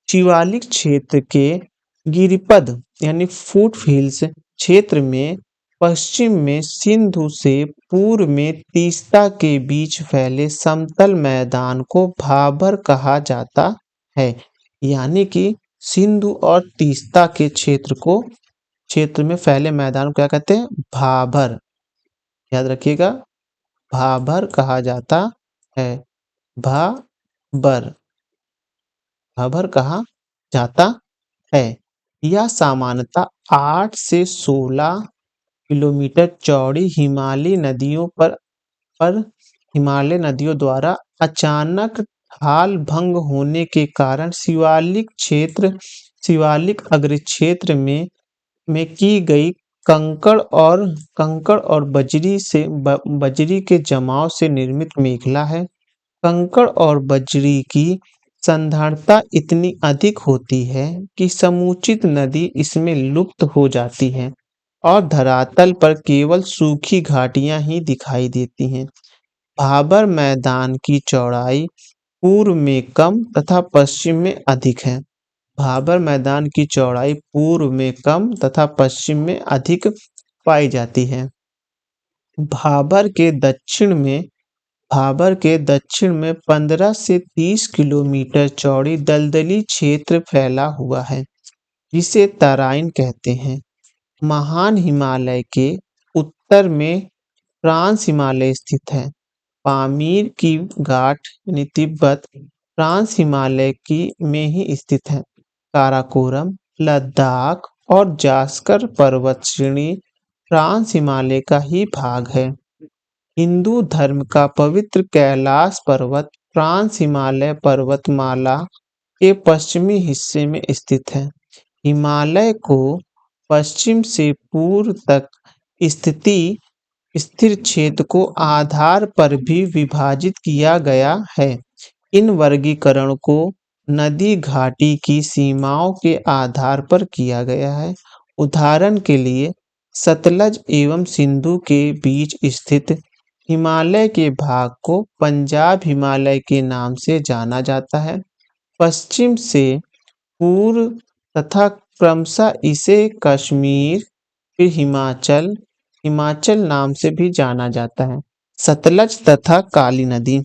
शिवालिक क्षेत्र के गिरिपद यानी फुट हिल्स क्षेत्र में पश्चिम में सिंधु से पूर्व में तीस्ता के बीच फैले समतल मैदान को भाबर कहा जाता है। यानी कि सिंधु और तीस्ता के क्षेत्र में फैले मैदान को क्या कहते हैं? भाबर। याद रखिएगा, भाबर कहा जाता है। भाबर कहा जाता है। यह सामान्यतः 8 से 16 किलोमीटर चौड़ी हिमालय नदियों द्वारा अचानक ढाल भंग होने के कारण शिवालिक अग्र क्षेत्र में की गई कंकड़ और बजरी के जमाव से निर्मित मेखला है। कंकड़ और बजरी की सांद्रता इतनी अधिक होती है कि समुचित नदी इसमें लुप्त हो जाती है। और धरातल पर केवल सूखी घाटियां ही दिखाई देती हैं। भाबर मैदान की चौड़ाई पूर्व में कम तथा पश्चिम में अधिक है। भाबर मैदान की चौड़ाई पूर्व में कम तथा पश्चिम में अधिक पाई जाती है। भाबर के दक्षिण में भाबर के दक्षिण में 15 से 30 किलोमीटर चौड़ी दलदली क्षेत्र फैला हुआ है, जिसे तराइन कहते हैं। महान हिमालय के उत्तर में फ्रांस हिमालय स्थित है। पामीर की घाट यानी तिब्बत फ्रांस हिमालय की में ही स्थित है। काराकोरम, लद्दाख और जास्कर पर्वत श्रेणी फ्रांस हिमालय का ही भाग है। हिंदू धर्म का पवित्र कैलाश पर्वत फ्रांस हिमालय पर्वतमाला के पश्चिमी हिस्से में स्थित है। हिमालय को पश्चिम से पूर्व तक स्थिति स्थिर क्षेत्र को आधार पर भी विभाजित किया गया है। इन वर्गीकरण को नदी घाटी की सीमाओं के आधार पर किया गया है। उदाहरण के लिए सतलज एवं सिंधु के बीच स्थित हिमालय के भाग को पंजाब हिमालय के नाम से जाना जाता है। पश्चिम से पूर्व तथा क्रमशः इसे कश्मीर फिर हिमाचल नाम से भी जाना जाता है। सतलज तथा काली नदी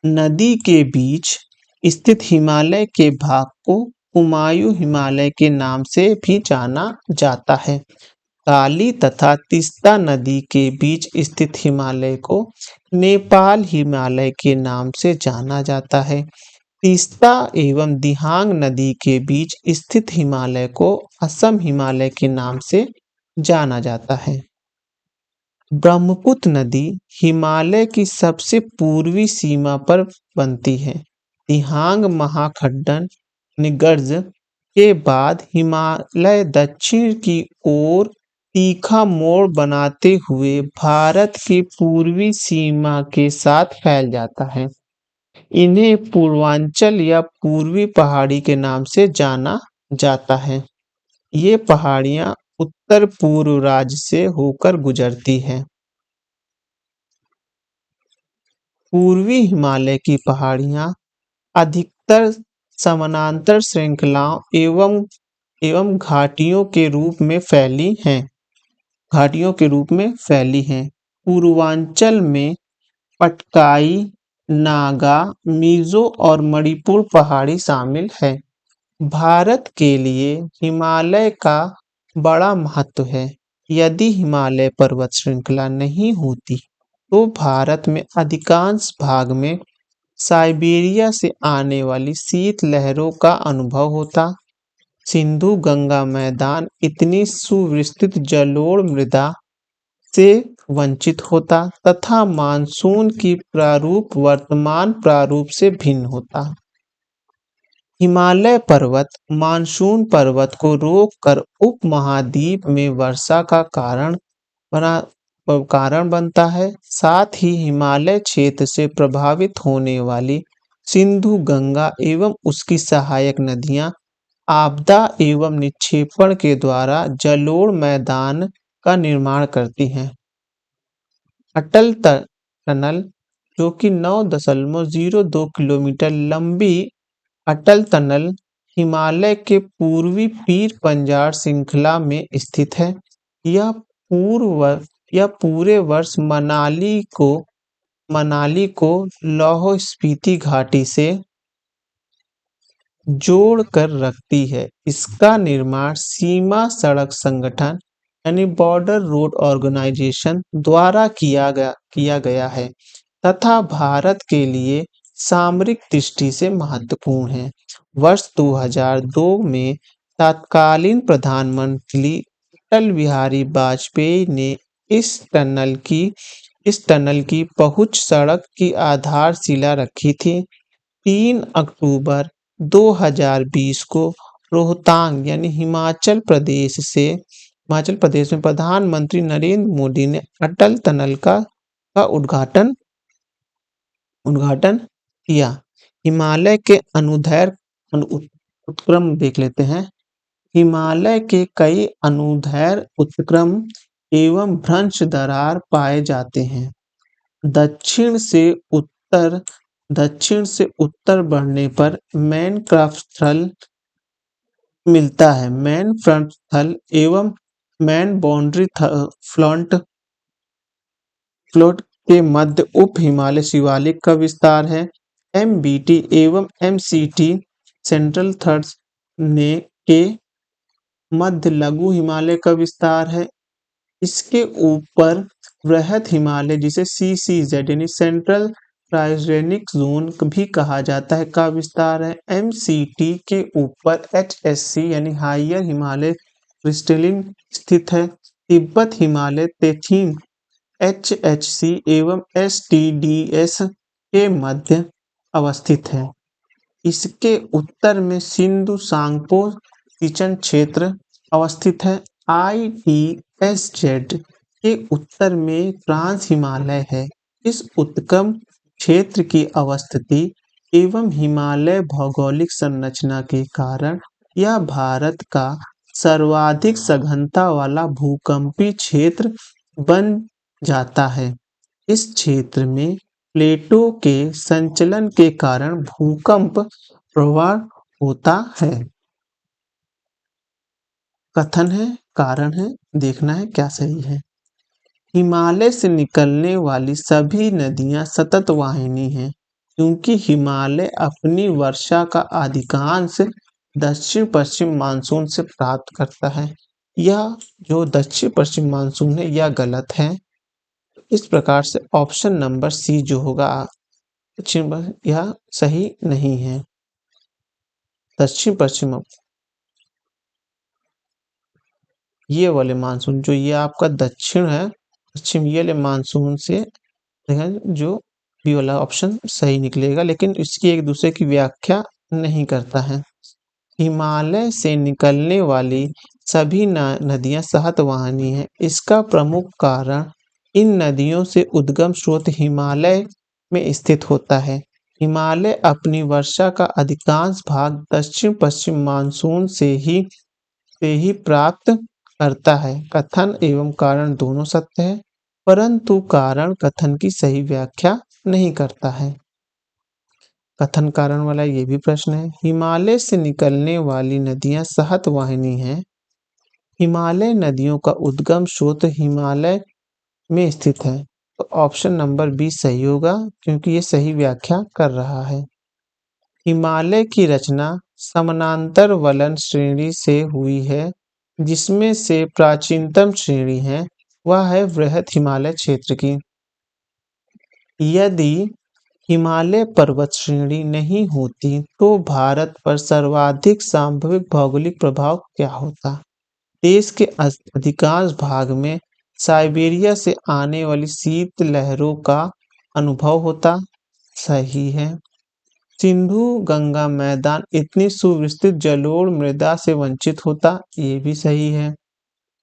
नदी के बीच स्थित हिमालय के भाग को कुमायूं हिमालय के नाम से भी जाना जाता है। काली तथा तीस्ता नदी के बीच स्थित हिमालय को नेपाल हिमालय के नाम से जाना जाता है। तीस्ता एवं दिहांग नदी के बीच स्थित हिमालय को असम हिमालय के नाम से जाना जाता है। ब्रह्मपुत्र नदी हिमालय की सबसे पूर्वी सीमा पर बनती है। दिहांग महाखंडन निगर्ज के बाद हिमालय दक्षिण की ओर तीखा मोड़ बनाते हुए भारत की पूर्वी सीमा के साथ फैल जाता है। इन्हें पूर्वांचल या पूर्वी पहाड़ी के नाम से जाना जाता है। ये पहाड़ियां उत्तर पूर्व राज्य से होकर गुजरती हैं। पूर्वी हिमालय की पहाड़ियां अधिकतर समानांतर श्रृंखलाओं एवं घाटियों के रूप में फैली हैं। पूर्वांचल में पटकाई, नागा, मिजो और मणिपुर पहाड़ी शामिल है। भारत के लिए हिमालय का बड़ा महत्व है। यदि हिमालय पर्वत श्रृंखला नहीं होती तो भारत में अधिकांश भाग में साइबेरिया से आने वाली शीत लहरों का अनुभव होता। सिंधु गंगा मैदान इतनी सुविस्तृत जलोढ़ मृदा से वंचित होता तथा मानसून की प्रारूप वर्तमान प्रारूप से भिन्न होता। हिमालय पर्वत मानसून पर्वत को रोककर उपमहाद्वीप में वर्षा का कारण बनता है। साथ ही हिमालय क्षेत्र से प्रभावित होने वाली सिंधु गंगा एवं उसकी सहायक नदियां आपदा एवं निक्षेपण के द्वारा जलोढ़ मैदान का निर्माण करती हैं। अटल टनल जो कि 9.02 किलोमीटर लंबी अटल टनल हिमालय के पूर्वी पीर पंजाब श्रृंखला में स्थित है। यह पूरे वर्ष मनाली को लाहौल स्पीति घाटी से जोड़ कर रखती है। इसका निर्माण सीमा सड़क संगठन यानी बॉर्डर रोड ऑर्गेनाइजेशन द्वारा किया गया है तथा भारत के लिए सामरिक दृष्टि से महत्वपूर्ण है। वर्ष 2002 में तत्कालीन प्रधानमंत्री अटल बिहारी वाजपेयी ने इस टनल की पहुंच सड़क की आधारशिला रखी थी। 3 अक्टूबर 2020 को रोहतांग यानी हिमाचल प्रदेश में प्रधानमंत्री नरेंद्र मोदी ने अटल टनल का उद्घाटन किया। हिमालय के अनुदैर्घ्य उत्क्रम देख लेते हैं। हिमालय के कई अनुदैर्ध्य उत्क्रम एवं भ्रंश दरार पाए जाते हैं। दक्षिण से उत्तर दक्षिण से उत्तर बढ़ने पर मैनक्राफ्ट स्थल मिलता है। मैन फ्रंट स्थल एवं मैन बाउंड्री फ्रंट फ्लोट के मध्य उप हिमालय शिवालिक का विस्तार है। एमबीटी एवं एमसीटी सेंट्रल थर्ड्स ने के मध्य लघु हिमालय का विस्तार है। इसके ऊपर वृहद हिमालय जिसे सीसीजेड यानी सेंट्रल क्रायोजेनिक जोन भी कहा जाता है का विस्तार है। एमसीटी के ऊपर एचएससी यानी हायर हिमालय क्रिस्टलिन स्थित है। तिब्बत हिमालय तेथीन एचएचसी एवं एसटीडीएस के मध्य अवस्थित है। इसके उत्तर में सिंधु सांगपो सिंचन क्षेत्र अवस्थित है। आईटीएसजेड के उत्तर में ट्रांस हिमालय है। इस उत्क्रम क्षेत्र की अवस्थिति एवं हिमालय भौगोलिक संरचना के कारण यह भारत का सर्वाधिक सघनता वाला भूकंपीय क्षेत्र बन जाता है। इस क्षेत्र में प्लेटों के संचलन के कारण भूकंप प्रवण होता है। कथन है, कारण है, देखना है क्या सही है। हिमालय से निकलने वाली सभी नदियां सतत वाहिनी हैं, क्योंकि हिमालय अपनी वर्षा का अधिकांश दक्षिण पश्चिम मानसून से प्राप्त करता है। यह जो दक्षिण पश्चिम मानसून है यह गलत है। इस प्रकार से ऑप्शन नंबर सी जो होगा पश्चिम यह सही नहीं है। दक्षिण पश्चिम ये वाले मानसून जो ये आपका दक्षिण है पश्चिम ये वाले मानसून से जो बी वाला ऑप्शन सही निकलेगा, लेकिन इसकी एक दूसरे की व्याख्या नहीं करता है। हिमालय से निकलने वाली सभी नदियां सहतवाहिनी हैं। इसका प्रमुख कारण इन नदियों से उद्गम स्रोत हिमालय में स्थित होता है। हिमालय अपनी वर्षा का अधिकांश भाग दक्षिण पश्चिम मानसून से ही प्राप्त करता है। कथन एवं कारण दोनों सत्य है, परंतु कारण कथन की सही व्याख्या नहीं करता है। कथन कारण वाला ये भी प्रश्न है। हिमालय से निकलने वाली नदियां सहतवाहिनी हैं। हिमालय नदियों का उद्गम स्रोत हिमालय में स्थित है, तो ऑप्शन नंबर बी सही होगा, क्योंकि ये सही व्याख्या कर रहा है। हिमालय की रचना समानांतर वलन श्रेणी से हुई है, जिसमें से प्राचीनतम श्रेणी है वह है वृहद हिमालय क्षेत्र की। यदि हिमालय पर्वत श्रेणी नहीं होती तो भारत पर सर्वाधिक संभावित भौगोलिक प्रभाव क्या होता? देश के अधिकांश भाग में साइबेरिया से आने वाली शीत लहरों का अनुभव होता। सही है। सिंधु गंगा मैदान इतनी सुविस्तृत जलोढ़ मृदा से वंचित होता। ये भी सही है।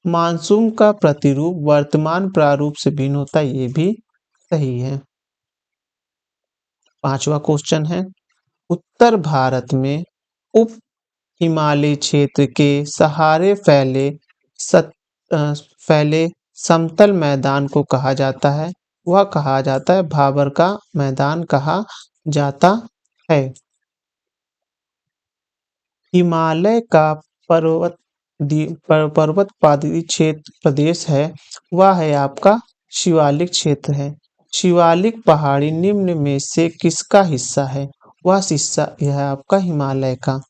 मानसून का प्रतिरूप वर्तमान प्रारूप से भिन्न होता। ये भी सही है। पांचवा क्वेश्चन है, उत्तर भारत में उप हिमालय क्षेत्र के सहारे फैले समतल मैदान को कहा जाता है। वह कहा जाता है भाबर का मैदान कहा जाता है। हिमालय का पर्वत पादरी क्षेत्र प्रदेश है वह है आपका शिवालिक क्षेत्र है। शिवालिक पहाड़ी निम्न में से किसका हिस्सा है? वह हिस्सा यह है आपका हिमालय का।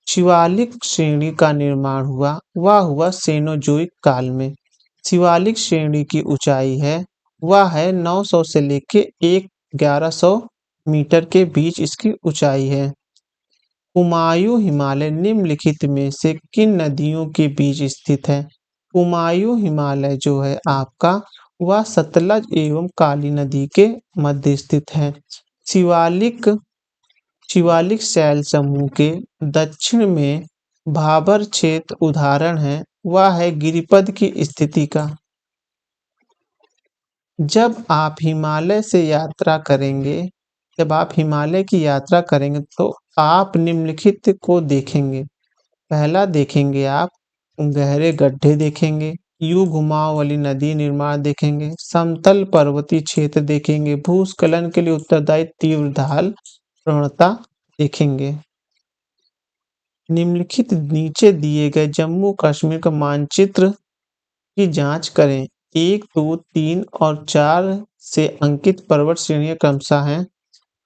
शिवालिक श्रेणी का निर्माण हुआ सेनोजोइक काल में। शिवालिक श्रेणी की ऊंचाई है वह है 900 से लेके 1100 मीटर के बीच इसकी ऊंचाई है। कुमायूं हिमालय निम्नलिखित में से किन नदियों के बीच स्थित है? कुमायूं हिमालय जो है आपका वह सतलज एवं काली नदी के मध्य स्थित है। शिवालिक शैल समूह के दक्षिण में भाबर क्षेत्र उदाहरण है वह है गिरिपद की स्थिति का। जब आप हिमालय की यात्रा करेंगे तो आप निम्नलिखित को देखेंगे। पहला देखेंगे आप गहरे गड्ढे देखेंगे, यू घुमाव वाली नदी निर्माण देखेंगे, समतल पर्वतीय क्षेत्र देखेंगे, भूस्खलन के लिए उत्तरदायी तीव्र ढाल प्रवणता देखेंगे। निम्नलिखित नीचे दिए गए जम्मू कश्मीर का मानचित्र की जांच करें। 1, 2, 3 और 4 से अंकित पर्वत श्रेणियां क्रमशः हैं।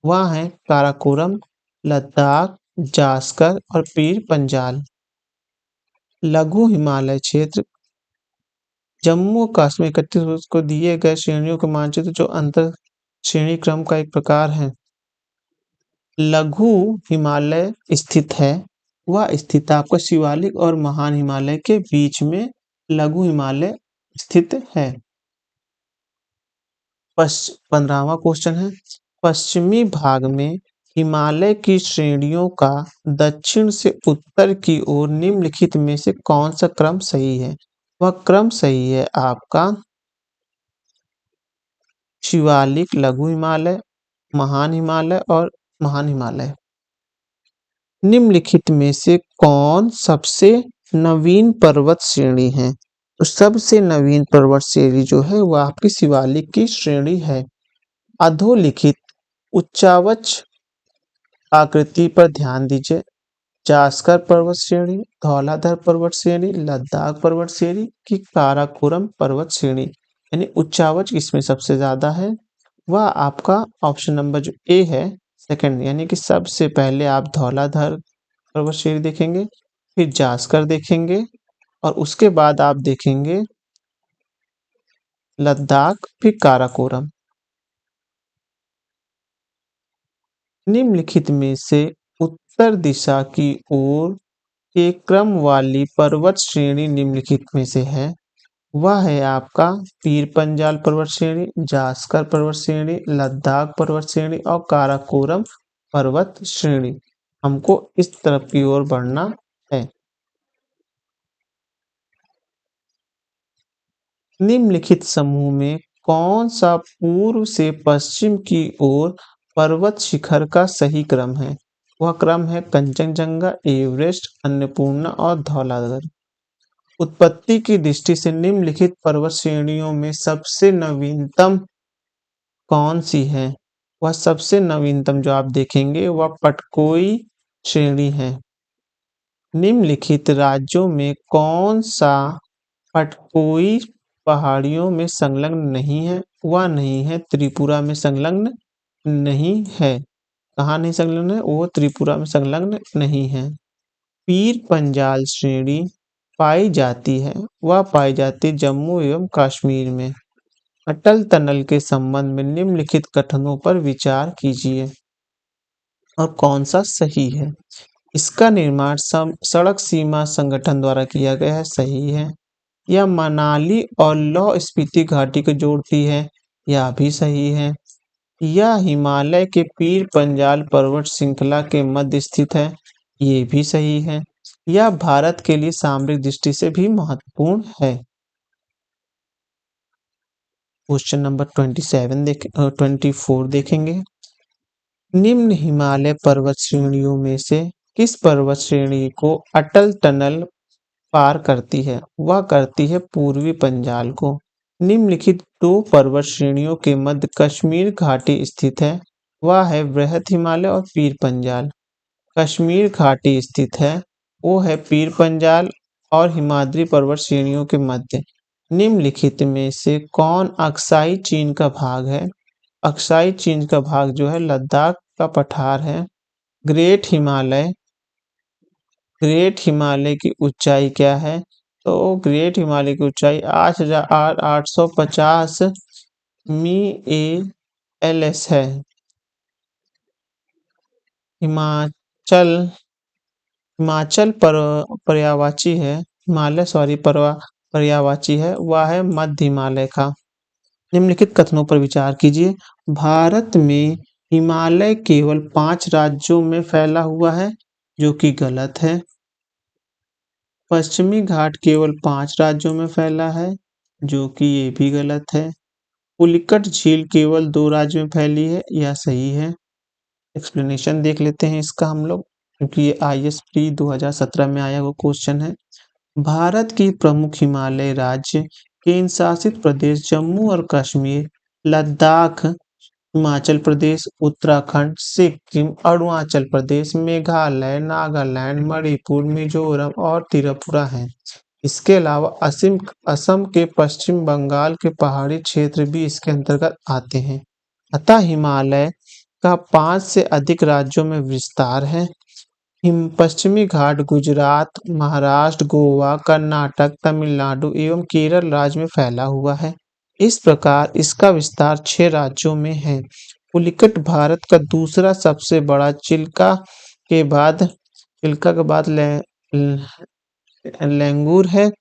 वह हैं काराकोरम, लद्दाख, जास्कर और पीर पंजाल। लघु हिमालय क्षेत्र जम्मू कश्मीर 31 को दिए गए श्रेणियों के मानचित्र जो अंतर श्रेणी क्रम का एक प्रकार है। लघु हिमालय स्थित है, वह स्थित आपका शिवालिक और महान हिमालय के बीच में लघु हिमालय स्थित है। 15वां क्वेश्चन है, पश्चिमी भाग में हिमालय की श्रेणियों का दक्षिण से उत्तर की ओर निम्नलिखित में से कौन सा क्रम सही है? वह क्रम सही है आपका शिवालिक, लघु हिमालय, महान हिमालय और महान हिमालय। निम्नलिखित में से कौन सबसे नवीन पर्वत श्रेणी है? तो सबसे नवीन पर्वत श्रेणी जो है वह आपकी शिवालिक की श्रेणी है। अधोलिखित उच्चावच आकृति पर ध्यान दीजिए। जास्कर पर्वत श्रेणी, धौलाधर पर्वत श्रेणी, लद्दाख पर्वत श्रेणी की काराकोरम पर्वत श्रेणी, यानी उच्चावच इसमें सबसे ज्यादा है। वह आपका ऑप्शन नंबर जो ए है सेकंड, यानी कि सबसे पहले आप धौलाधर पर्वत श्रेणी देखेंगे, फिर जास्कर देखेंगे और उसके बाद आप देखेंगे लद्दाख, फिर काराकोरम। निम्नलिखित में से उत्तर दिशा की ओर के क्रम वाली पर्वत श्रेणी निम्नलिखित में से है। वह है आपका पीर पंजाल पर्वत श्रेणी, जास्कर पर्वत श्रेणी, लद्दाख पर्वत श्रेणी और काराकोरम पर्वत श्रेणी। हमको इस तरफ की ओर बढ़ना है। निम्नलिखित समूह में कौन सा पूर्व से पश्चिम की ओर पर्वत शिखर का सही क्रम है? वह क्रम है कंचनजंगा, एवरेस्ट, अन्नपूर्णा और धौलाधर। उत्पत्ति की दृष्टि से निम्नलिखित पर्वत श्रेणियों में सबसे नवीनतम कौन सी है? वह सबसे नवीनतम जो आप देखेंगे वह पटकोई श्रेणी है। निम्नलिखित राज्यों में कौन सा पटकोई पहाड़ियों में संलग्न नहीं है? वह नहीं है त्रिपुरा में संलग्न नहीं है। कहाँ नहीं संलग्न है? वो त्रिपुरा में संलग्न नहीं है। पीर पंजाल श्रेणी पाई जाती है, वह पाई जाती है जम्मू एवं कश्मीर में। अटल टनल के संबंध में निम्नलिखित कथनों पर विचार कीजिए और कौन सा सही है। इसका निर्माण सड़क सीमा संगठन द्वारा किया गया है, सही है। यह मनाली और लाहौल स्पीति घाटी को जोड़ती है, यह भी सही है। यह हिमालय के पीर पंजाल पर्वत श्रृंखला के मध्य स्थित है, ये भी सही है। यह भारत के लिए सामरिक दृष्टि से भी महत्वपूर्ण है। क्वेश्चन नंबर 24 देखेंगे। निम्न हिमालय पर्वत श्रेणियों में से किस पर्वत श्रेणी को अटल टनल पार करती है? वह करती है पूर्वी पंजाल को। निम्नलिखित दो पर्वत श्रेणियों के मध्य कश्मीर घाटी स्थित है, वह है बृहद हिमालय और पीर पंजाल। कश्मीर घाटी स्थित है, वो है पीर पंजाल और हिमाद्री पर्वत श्रेणियों के मध्य। निम्नलिखित में से कौन अक्साई चीन का भाग है? अक्साई चीन का भाग जो है लद्दाख का पठार है। ग्रेट हिमालय की ऊंचाई क्या है? तो ग्रेट हिमालय की ऊंचाई 8,850 मीएलएस है। हिमाचल पर्यायवाची है, पर्यायवाची है, वह है मध्य हिमालय का। निम्नलिखित कथनों पर विचार कीजिए। भारत में हिमालय केवल 5 राज्यों में फैला हुआ है, जो कि गलत है। पश्चिमी घाट केवल 5 राज्यों में फैला है, जो कि ये भी गलत है। पुलिकट झील केवल 2 राज्यों में फैली है, यह सही है। एक्सप्लेनेशन देख लेते हैं इसका हम लोग। क्योंकि ये आईएएस प्री 2017 में आया हुआ क्वेश्चन है। भारत की प्रमुख हिमालय राज्य, केंद्र शासित प्रदेश जम्मू और कश्मीर, लद्दाख, हिमाचल प्रदेश, उत्तराखंड, सिक्किम, अरुणाचल प्रदेश, मेघालय, नागालैंड, मणिपुर, मिजोरम और त्रिपुरा हैं। इसके अलावा असम के पश्चिम बंगाल के पहाड़ी क्षेत्र भी इसके अंतर्गत आते हैं। अतः हिमालय का 5 से अधिक राज्यों में विस्तार है। पश्चिमी घाट गुजरात, महाराष्ट्र, गोवा, कर्नाटक, तमिलनाडु एवं केरल राज्य में फैला हुआ है। इस प्रकार इसका विस्तार 6 राज्यों में है। पुलिकट भारत का दूसरा सबसे बड़ा चिल्का के बाद लेंगुर है।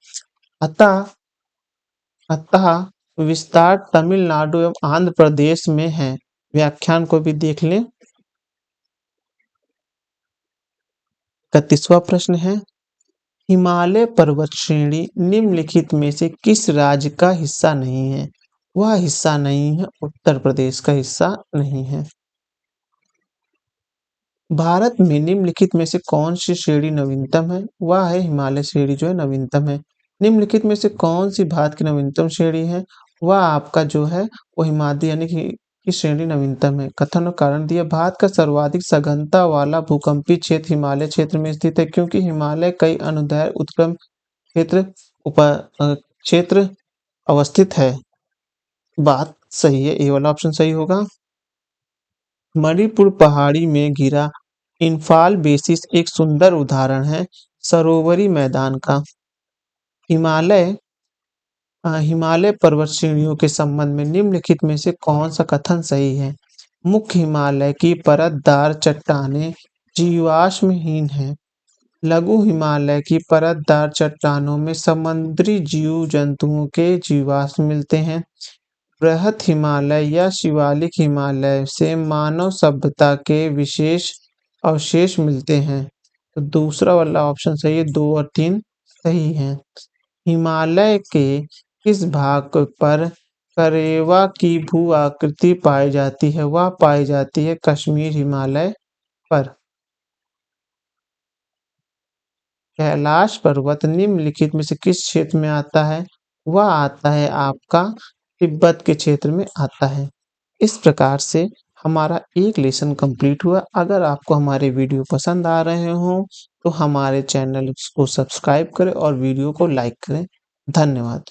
अतः अतः विस्तार तमिलनाडु एवं आंध्र प्रदेश में है। व्याख्यान को भी देख लें। 31वां प्रश्न है, हिमालय पर्वत श्रेणी निम्नलिखित में से किस राज्य का हिस्सा नहीं है? वह हिस्सा नहीं है, उत्तर प्रदेश का हिस्सा नहीं है। भारत में निम्नलिखित में से कौन सी श्रेणी नवीनतम है? वह है हिमालय श्रेणी जो है नवीनतम है। निम्नलिखित में से कौन सी भारत की नवीनतम श्रेणी है? वह आपका जो है वो हिमालय यानी कि श्रेणी नवीनतम है। कथन और कारण दिया, भारत का सर्वाधिक सघनता वाला भूकंपीय क्षेत्र हिमालय क्षेत्र में स्थित है, क्योंकि हिमालय कई अनुदैर्ध्य उत्क्रम क्षेत्र अवस्थित है। बात सही है, ये वाला ऑप्शन सही होगा। मणिपुर पहाड़ी में घिरा इम्फाल बेसिस एक सुंदर उदाहरण है सरोवरी मैदान का। हिमालय पर्वत श्रेणियों के संबंध में निम्नलिखित में से कौन सा कथन सही है? मुख्य हिमालय की परतदार चट्टानें जीवाश्महीन हैं। लघु हिमालय की परतदार चट्टानों में समुद्री जीव जंतुओं के जीवाश्म मिलते हैं। बृहत हिमालय या शिवालिक हिमालय से मानव सभ्यता के विशेष अवशेष मिलते हैं। तो दूसरा वाला ऑप्शन सही है, 2 और 3 सही है। हिमालय के किस भाग पर करेवा की भू आकृति पाई जाती है? वह पाई जाती है कश्मीर हिमालय पर। कैलाश पर्वत निम्नलिखित में से किस क्षेत्र में आता है? वह आता है आपका तिब्बत के क्षेत्र में आता है। इस प्रकार से हमारा एक लेसन कंप्लीट हुआ। अगर आपको हमारे वीडियो पसंद आ रहे हों तो हमारे चैनल को सब्सक्राइब करें और वीडियो को लाइक करें। धन्यवाद।